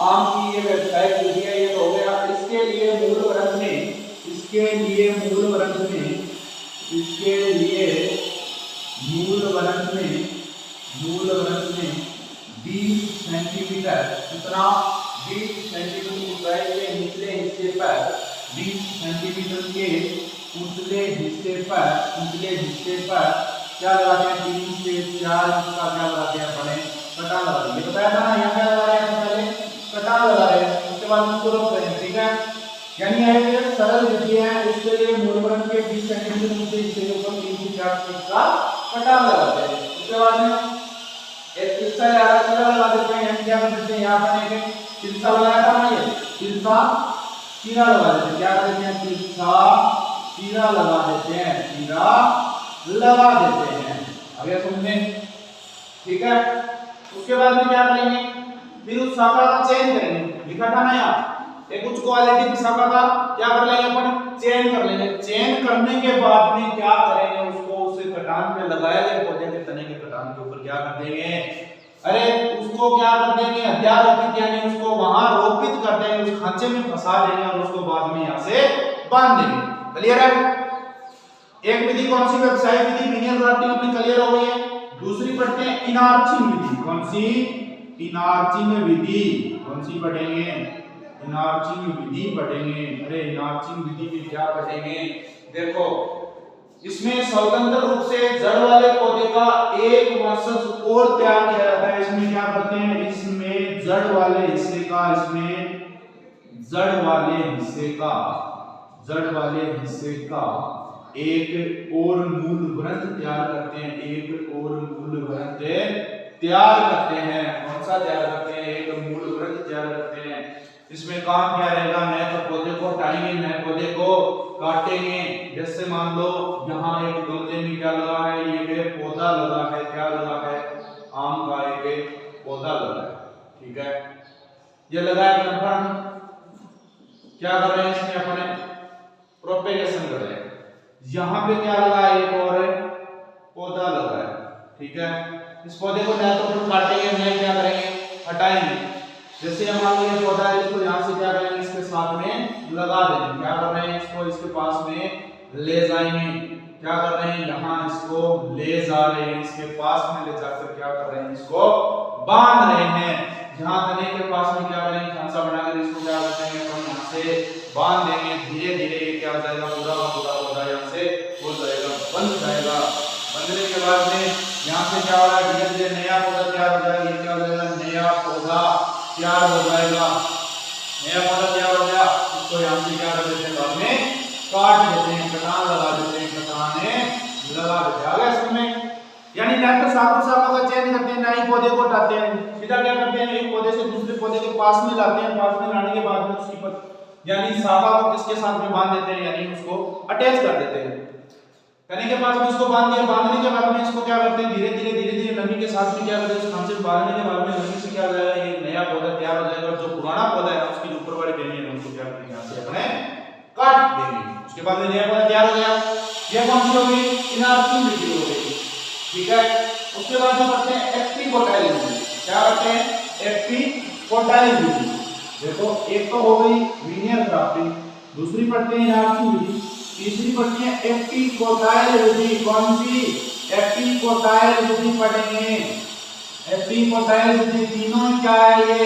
आम की ये व्यावसायिक विधि है, ये तो हो गया। इसके लिए मूल ग्रंथ में, इसके लिए मूल ग्रंथ में, इसके लिए मूल ग्रंथ में 20 सेंटीमीटर, कितना, 20 सेंटीमीटर ऊंचाई के निचले हिस्से पर, 20 सेंटीमीटर के उतले हिस्से पर क्या लगाते हैं, 3 से 4 इंच का क्या लगाते हैं, अपने कटान लगा देंगे। बताया था ना, यहाँ क्या लगा रहे हैं, पहले कटान लगा रहे हैं, उसके बाद उसको रोक रहे हैं। ठीक है, यानी यह सरल विधि है। इसके लिए मूल ग्रंथ के 20 सेंटीमीटर ऊंचे हिस्से के ऊपर 3 से 4 इंच का कटान लगाते हैं। उसके बाद में एक तिरछा या आड़ा लगा देते हैं, क्या कर देते हैं, यहाँ पर एक तिरछा लगाया था ना, ये तिरछा चीरा लगा देते हैं। क्या करते हैं, तिरछा चीरा लगा देते हैं, चीरा लगा देते हैं। आगे समझे। ठीक है, उसके बाद में क्या करेंगे, फिर उस शाखा का चयन करेंगे। लिखा था ना यहाँ, एक उच्च क्वालिटी की शाखा का क्या कर लेंगे अपन, चयन कर लेंगे। चयन करने के बाद में क्या करेंगे, उसको उसे कटान पे लगाए गए पौधे के तने के कटान के ऊपर क्या कर देंगे, अरे उसको क्या कर देंगे, अध्यारोपित यानी उसको वहां रोपित कर देंगे, उस खांचे में फंसा देंगे और उसको बाद में यहाँ से बांध देंगे। क्लियर है। एक विधि कौन सी, व्यावसायिक विधि, वीनियर ग्राफ्टिंग अपनी क्लियर हो गई है। दूसरी पढ़ते हैं इनार्चिंग विधि। कौन सी, इनार्चिंग विधि। कौन सी पढ़ेंगे, इनार्चिंग विधि पढ़ेंगे। अरे इनार्चिंग विधि में क्या पढ़ेंगे? देखो इसमें स्वतंत्र रूप से जड़ वाले पौधे का एक वंशज और तैयार किया जाता है। इसमें क्या करते हैं? इसमें जड़ वाले हिस्से का एक और मूल ग्रंथ तैयार करते हैं। कौन सा तैयार करते हैं? एक मूल ग्रंथ तैयार करते हैं। इसमें काम क्या रहेगा? नए तो पौधे को हटाएंगे, नए पौधे को काटेंगे। जैसे मान लो यहाँ एक गमले में क्या लगा है? ये पौधा लगा है। क्या लगा है? आम का एक पौधा लगा है। ठीक है, ये लगा है। अपन क्या कर रहे हैं? इसमें अपने प्रोपेगेशन कर रहे हैं। यहाँ पे क्या लगा है? एक और पौधा लगा है। ठीक है, इस पौधे को नए तो अपन काटेंगे, नए क्या करेंगे? हटाएंगे। जैसे मान लो ये पौधा है, इसको यहाँ से क्या करेंगे? इसके साथ में लगा देंगे। क्या कर रहे हैं? इसको इसके पास में ले जाएंगे। क्या कर रहे हैं? यहाँ इसको ले जा रहे हैं, इसके पास में ले जाकर क्या कर रहे हैं? इसको बांध रहे हैं। जहाँ तने के पास में क्या करेंगे? खांचा बनाकर इसको क्या करते हैं? हम यहाँ से बांध देंगे। धीरे धीरे ये क्या हो जाएगा? पूरा का पूरा पौधा यहाँ से हो जाएगा, बंध जाएगा। बंधने के बाद में यहाँ से क्या हो रहा है? धीरे धीरे नया पौधा तैयार हो जाएगा। ये क्या हो जाएगा? नया पौधा तैयार हो जाएगा। नया पौधा तैयार हो गया, इसको यहाँ से क्या कर देते हैं? बाद में काट देते हैं, कटान लगा देते हैं, कटाने लगा देते हैं। आ गया समझ में? यानी ना तो शाखा का चयन करते हैं, ना ही पौधे को हटाते हैं। सीधा क्या करते हैं? एक पौधे से दूसरे पौधे के पास में लाते हैं। पास में लाने के बाद में उसकी यानी शाखा को किसके साथ में बांध देते हैं? यानी उसको अटैच कर देते हैं। कने के पास में इसको बांध दिया। बांधने के बाद में इसको क्या करते हैं? धीरे धीरे नमी के साथ में क्या करते हैं? खांचे बांधने के बाद में नमी से क्या हो जाएगा? ये नया पौधा तैयार हो जाएगा। और जो पुराना पौधा है उसकी जो ऊपर वाली टहनी है उसको क्या करेंगे? यहाँ से अपने काट देंगे। उसके बाद में नया पौधा तैयार हो गया। ये कौन सी होगी? इनार्चिंग विधि हो गई। ठीक है, उसके बाद हम करते हैं एक्टिपोटाइल विधि। क्या करते हैं? एक्टिपोटाइल विधि। देखो एक तो हो गई वीनियर ग्राफ्टिंग, दूसरी पढ़ते हैं इनार्चिंग विधि, तीसरी पढ़ते हैं एक्टिपोटाइल विधि। कौन सी? एक्टिपोटाइल विधि पढ़ेंगे। एक्टिपोटाइल विधि तीनों क्या है? ये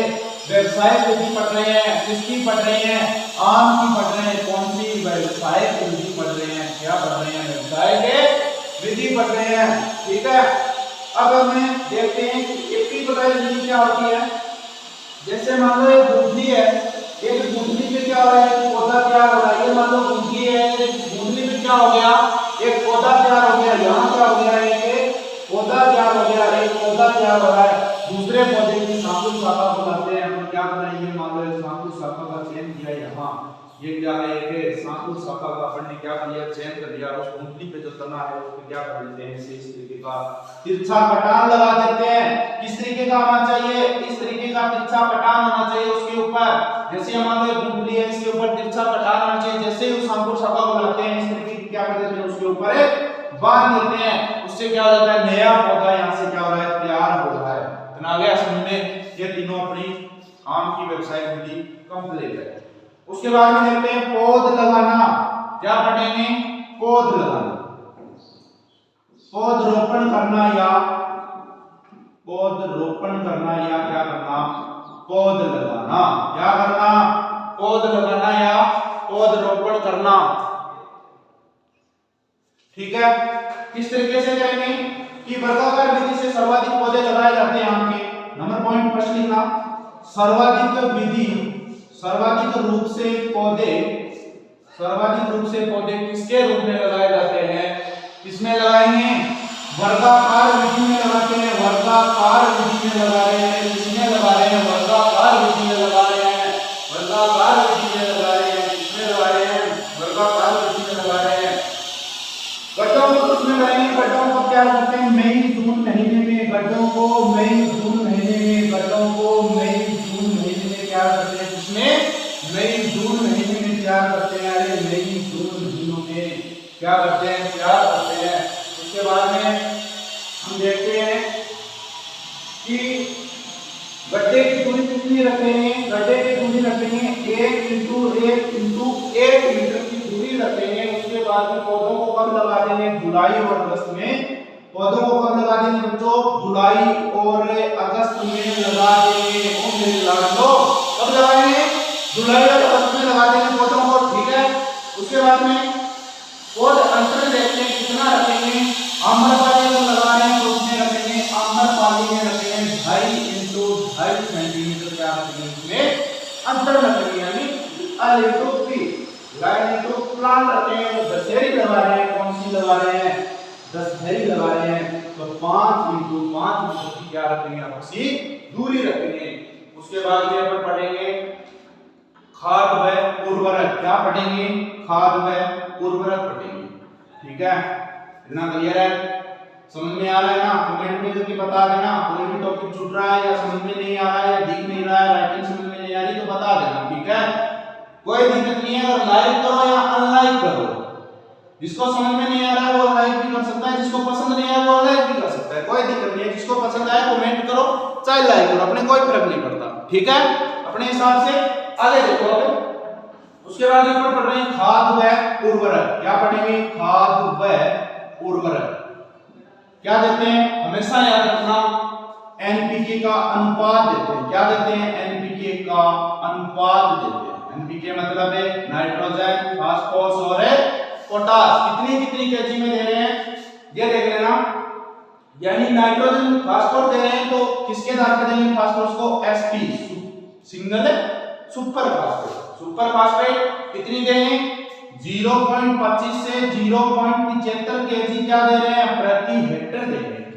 व्यावसायिक विधि पढ़ रहे हैं। किसकी पढ़ रहे हैं? आम की पढ़ रहे हैं। कौन सी? व्यावसायिक विधि पढ़ रहे हैं। क्या पढ़ रहे हैं? व्यावसायिक विधि पढ़ रहे हैं। ठीक है, अब हमें देखते हैं कि एक्टिपोटाइल विधि क्या होती है। जैसे मान लो एक गुठली है, एक गुठली पे क्या हो रहा है? पौधा तैयार हो रहा है। ये मान लो गुठली है, गुठली पे क्या हो गया? एक पौधा तैयार हो गया। यहाँ क्या हो गया? एक पौधा तैयार हो गया, एक पौधा तैयार हो रहा है। दूसरे पौधे की शाखा को लाते हैं। हम क्या कर रहे हैं? ये मान लो एक शाखा का चयन किया यहाँ। ये क्या है? एक शाखा का अपन ने क्या कर लिया? चयन कर लिया। उस गुठली पे जो तना है उसको क्या कर लेते हैं? इस तरीके का तिरछा कटान लगा देते हैं। किस तरीके का होना चाहिए? इस तरीके का तिरछा कटान होना चाहिए उसके ऊपर। जैसे मान लो एक गुठली है, इसके ऊपर तिरछा कटान होना चाहिए। जैसे ही उस अंकुर शाखा को लाते हैं, इस तरीके की क्या कर देते हैं? उसके ऊपर एक बांध देते हैं। उससे क्या हो जाता है? नया पौधा यहाँ से क्या हो रहा है? तैयार हो रहा है। तना गया समझ में? ये तीनों अपनी आम की व्यावसायिक विधि कंप्लीट है। उसके बाद में देखते हैं पौध लगाना। क्या पढ़ेंगे? पौध लगाना। पौध रोपण करना या क्या करना? पौध लगाना। क्या करना? पौध लगाना या पौध रोपण करना। ठीक है, किस तरीके से करेंगे? कि वर्गाकार विधि से सर्वाधिक पौधे लगाए जाते हैं आम के। नंबर पॉइंट फर्स्ट लिखना, सर्वाधिक विधि, सर्वाधिक रूप से पौधे किसके रूप में लगाए जाते हैं? किसमें लगाएंगे? वर्गाकार विधि में लगाते हैं। वर्गाकार विधि में लगा रहे हैं। किसमें लगा रहे हैं? वर्गाकार विधि में लगा रहे हैं। वर्गाकार विधि में लगा रहे हैं। किसमें लगा रहे हैं? वर्गाकार विधि में लगा रहे हैं। गड्ढों को किसमें लगाएंगे? गड्ढों को क्या करते हैं? मई जून महीने में। गड्ढों को मई जून महीने में क्या करते हैं? किसमें? मई जून महीने में तैयार करते हैं। अरे मई जून महीनों में क्या करते हैं? तैयार करते हैं। उसके बाद में हम देखते हैं कि गड्ढे की दूरी कितनी रखेंगे? गड्ढे की दूरी रखेंगे 1 × 1 मीटर की दूरी रखेंगे। उसके बाद में पौधों को कब लगा देंगे? जुलाई और अगस्त में। पौधों को कब लगा देंगे बच्चों? जुलाई और अगस्त में लगा देंगे। ओ मेरे लाडलो, कब लगाएंगे? जुलाई वाले वर्ष में लगा देंगे पौधों को, ठीक है। उसके बाद में पौध अंतर देखते हैं कितना रखेंगे। आम्रपाली में लगा रहे हैं तो उसमें रखेंगे, आम्रपाली में रखेंगे 2.5 × 2.5 सेंटीमीटर क्या रखेंगे, इसमें अंतर रखेंगे, यानी L × P line to plant रखेंगे। दशहरी लगा रहे हैं, कौन सी लगा रहे हैं, दशहरी लगा रहे हैं, तो 5 × 5 मीटर की क्या रखेंगे, आपसी दूरी रखेंगे। उसके बाद में अपन पढ़ेंगे खाद व उर्वरक, क्या पढ़ेंगे, खाद व उर्वरक पढ़ेंगे, ठीक है। इतना क्लियर है, समझ में आ रहा है ना, कमेंट में करके बता देना। कोई भी टॉपिक छूट रहा है या समझ में नहीं आ रहा है या दिख नहीं रहा है, राइटिंग समझ में नहीं आ रही तो बता देना, ठीक है। कोई दिक्कत नहीं है, अगर लाइक करो या अनलाइक करो, जिसको समझ में नहीं आ रहा है वो लाइक भी कर सकता है, जिसको पसंद नहीं है वो अनलाइक भी कर सकता है, कोई दिक्कत नहीं है। जिसको पसंद आए कमेंट करो चाहे लाइक करो, अपने कोई फर्क नहीं पड़ता, ठीक है। अपने हिसाब से आगे देखो। उसके बाद अपन पढ़ रहे हैं खाद व उर्वरक, क्या पढ़ेंगे, खाद व उर्वरक क्या देते हैं, हमेशा याद रखना एनपीके का अनुपात देते हैं, क्या देते हैं, एनपीके का अनुपात देते हैं। एनपीके मतलब है नाइट्रोजन, फास्फोरस और पोटास, कितनी कितनी केजी में दे रहे हैं ये देख लेना। यानी नाइट्रोजन फास्फोरस दे रहे हैं तो किसके आधार पर देंगे फास्फोरस को, SP single super phosphate. Super phosphate कितनी देंगे, 0.25 से 0.75 केजी क्या दे रहे हैं, प्रति हेक्टेयर दे रहे हैं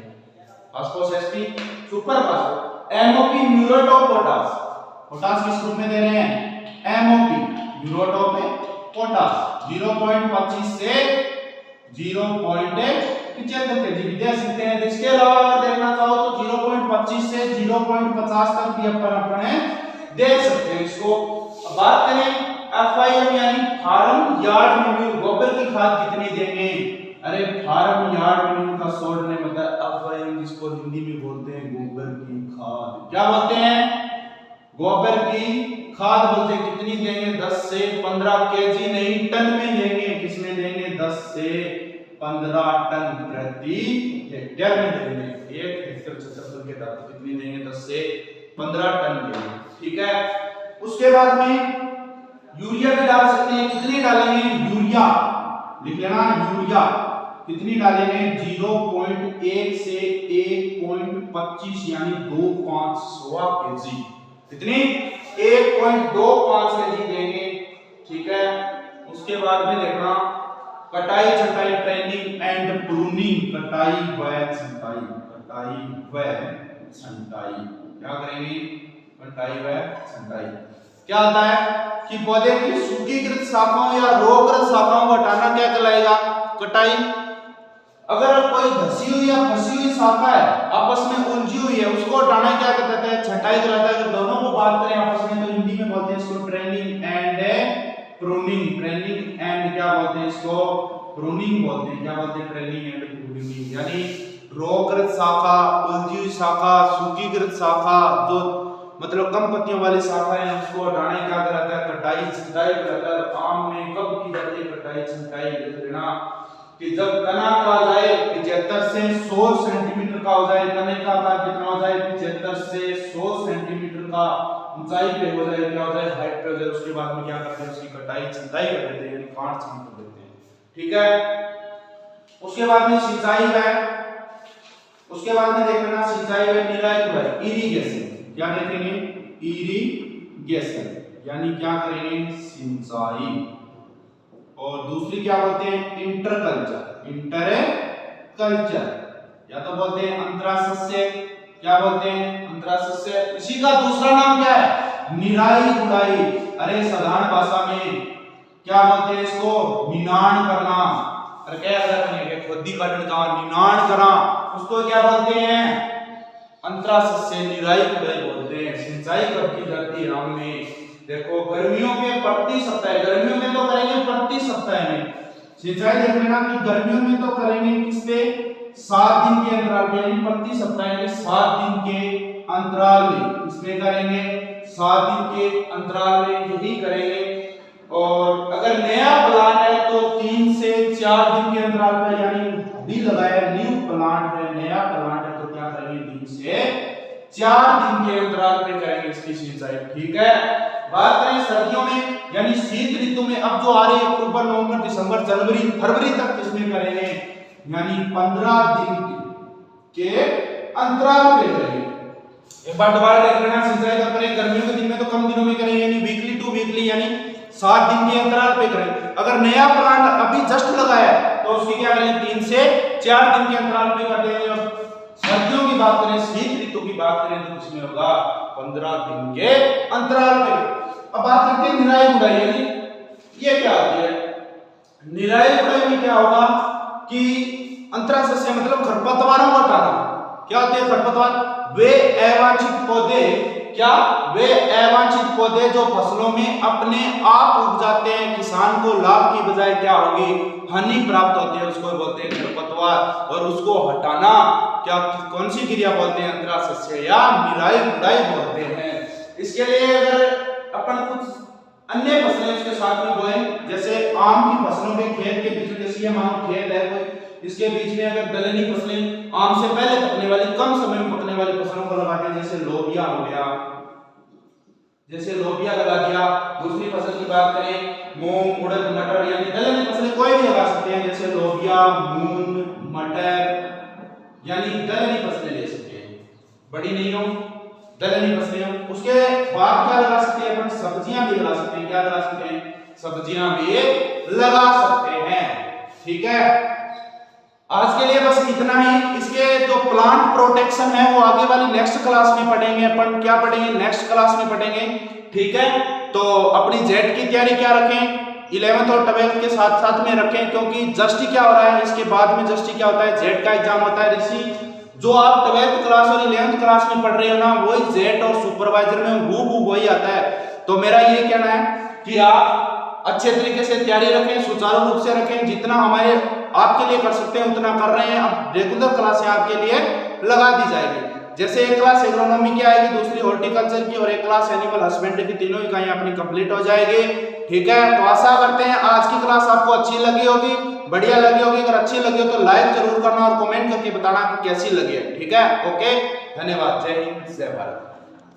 phosphorus, SP super phosphate. MOP muriate of potash, potash किस रूप में दे रहे हैं, एमओपी म्यूरेट ऑफ पोटास 0.25 से 0.75 केजी भी दे सकते हैं। इसके अलावा अगर देखना चाहो तो 0.25 से 0.50 तक भी अपने दे सकते हैं इसको। अब बात करें एफआईएम यानी फार्म यार्ड मैन्यूर, गोबर की खाद कितनी देंगे, अरे फार्म यार्ड मैन्यूर का शॉर्ट नेम होता है एफआईएम, जिसको हिंदी में बोलते हैं गोबर की खाद। क्या बोलते हैं, गोबर की खाद बोलते हैं। कितनी देंगे, 10 से 15 केजी, नहीं टन में देंगे, किसमें देंगे, 10 से 15 टन प्रति हेक्टेयर में देंगे। एक हेक्टेयर क्षेत्रफल के दायरे कितनी देंगे, 10 से 15 टन देंगे, ठीक है। उसके बाद में यूरिया भी डाल सकते हैं, कितनी डालेंगे, यूरिया लिख लेना, यूरिया कितनी डालेंगे, 0.1 से 1.25 यानी 2.5 केजी, कितनी 1.25 केजी देंगे, ठीक है। उसके बाद में देखना कटाई छंटाई ट्रेनिंग एंड प्रूनिंग, कटाई व छंटाई, कटाई व छंटाई क्या करेंगे, कटाई व छंटाई। क्या होता है कि पौधे की सूखीकृत शाखाओं या रोगग्रस्त शाखाओं को हटाना क्या कहलाएगा, कटाई। अगर कोई धसी हुई या फंसी हुई शाखा है, आपस में उलझी हुई है, उसको हटाना क्या कहते हैं, छंटाई कहलाता है। अगर दोनों को बात करें आपस में तो हिंदी में बोलते हैं इसको training and pruning, training and क्या बोलते हैं इसको, प्रूनिंग बोलते हैं। क्या बोलते हैं, ट्रेनिंग एंड प्रूनिंग। यानी रोगग्रस्त शाखा, उलझी हुई शाखा, सूखीकृत शाखा, जो मतलब कम पत्तियों वाली शाखा है उसको हटाने क्या कहलाता है, कटाई छंटाई कहलाता है। आम में कब की जाती है कटाई छंटाई, लेना कि जब तना का हो जाए 75 से 100 सेंटीमीटर का हो जाए, तने का आकार कितना हो जाए, 75 से 100 सेंटीमीटर का ऊंचाई पे हो जाए, क्या हो जाए, हाइट पे हो जाए, उसके बाद में क्या करते हैं, उसकी कटाई छंटाई कर देते हैं, यानी काट छांट कर देते हैं, ठीक है। उसके बाद में सिंचाई है, उसके बाद में देखना सिंचाई व निराई है, इरिगेशन। क्या देखेंगे, इरिगेशन यानी क्या करेंगे, सिंचाई। और दूसरी क्या बोलते हैं, इंटरकल्चर, इंटरकल्चर या तो बोलते हैं अंतरासस्य, क्या बोलते हैं, अंतरासस्य। इसी का दूसरा नाम क्या है, निराई गुड़ाई। अरे साधारण भाषा में क्या बोलते हैं इसको, निनाण करना। अरे क्या करने के खुदी काटने का निनाण करना, उसको क्या बोलते हैं, अंतरासस्य, निराई गुड़ाई बोलते हैं। सिंचाई कब की जाती है, आम में देखो गर्मियों के प्रति सप्ताह, गर्मियों में तो करेंगे प्रति सप्ताह में सिंचाई। देख लेना कि गर्मियों में तो करेंगे किस पे, 7 दिन के अंतराल पे, यानी प्रति सप्ताह यानी 7 दिन के अंतराल में इसमें करेंगे, 7 दिन के अंतराल में यही करेंगे। और अगर नया प्लांट है तो 3 से 4 दिन के अंतराल पर, यानी अभी लगाया न्यू प्लांट है, नया प्लांट है तो क्या करेंगे, 3 से 4 दिन के अंतराल पे करेंगे इसकी सिंचाई, ठीक है। बात करें सर्दियों में यानी शीत ऋतु में, अब जो आ रही है अक्टूबर नवंबर दिसंबर जनवरी फरवरी तक किसमें करेंगे, यानी 15 दिन के अंतराल पे करेंगे। एक बार दोबारा देख लेना, सिंचाई कब करें, गर्मियों के दिन में तो कम दिनों में करेंगे, यानी वीकली टू वीकली यानी 7 दिन के अंतराल पे करें। अगर नया प्लांट अभी जस्ट लगाया है तो उसकी क्या करें, 3 से 4 दिन के अंतराल पे कर देंगे। और सर्दियों की बात करें, शीत ऋतु की बात करें तो इसमें होगा 15 दिन के अंतराल पे। अब बात करते हैं निराई गुड़ाई, यानी ये क्या होती है, निराई गुड़ाई में क्या होगा कि अंतरा सस्य मतलब खरपतवारों को हटाना। क्या होते हैं खरपतवार, वे अवांछित पौधे, क्या वे अवांछित पौधे जो फसलों में अपने आप उग जाते हैं, किसान को लाभ की बजाय क्या होगी, हानि प्राप्त होती है, उसको बोलते हैं खरपतवार। और उसको हटाना क्या, कौन सी क्रिया बोलते हैं, अंतरा सस्य या निराई गुड़ाई बोलते हैं। इसके लिए अगर अपन कुछ अन्य फसलें उसके साथ में बोए, जैसे आम की फसलों के खेत के बीच में, जैसे ये मान खेत है कोई, इसके बीच में अगर दलहनी फसलें आम से पहले पकने वाली, कम समय में पकने वाली फसलों को लगा दिया, जैसे लोबिया हो गया, जैसे लोबिया लगा दिया। दूसरी फसल की बात करें, मूंग उड़द मटर, यानी दलहनी फसलें कोई भी लगा सकते हैं, जैसे लोबिया मूंग मटर, यानी दलहनी फसलें ले सकते हैं, बड़ी नहीं हो दलहनी फसलें। उसके बाद क्या लगा सकते हैं अपन, सब्जियां भी लगा सकते हैं। क्या लगा सकते हैं, सब्जियां भी लगा सकते हैं। ठीक है, आज के लिए बस इतना ही। इसके जो प्लांट प्रोटेक्शन है वो आगे वाली नेक्स्ट क्लास में पढ़ेंगे अपन। क्या पढ़ेंगे, नेक्स्ट क्लास में पढ़ेंगे। ठीक है, तो अपनी जेट की तैयारी क्या रखें, 11th और 12th के साथ साथ में रखें, क्योंकि जस्टी क्या हो रहा है, इसके बाद में जस्टी क्या होता है, जेट का एग्जाम होता है। ऋषि जो आप 12th क्लास और 11th क्लास में पढ़ रहे हो ना, वही जेट और सुपरवाइजर में हूबहू वही आता है। तो मेरा ये कहना है कि आप अच्छे तरीके से तैयारी रखें, सुचारू रूप से रखें, जितना हमारे आपके लिए कर सकते हैं उतना कर रहे हैं। अब रेगुलर क्लासें आपके लिए लगा दी जाएगी, जैसे एक क्लास एग्रोनॉमी की आएगी, दूसरी हॉर्टिकल्चर की और एक क्लास एनिमल हस्बेंड्री की, तीनों इकाइयां अपनी कंप्लीट हो जाएगी। ठीक है, तो आशा करते हैं आज की क्लास आपको अच्छी लगी होगी, बढ़िया लगी होगी। अगर अच्छी लगी हो तो लाइक जरूर करना और कमेंट करके बताना कि कैसी लगी है। ठीक है, ओके, धन्यवाद, जय हिंद, जय भारत।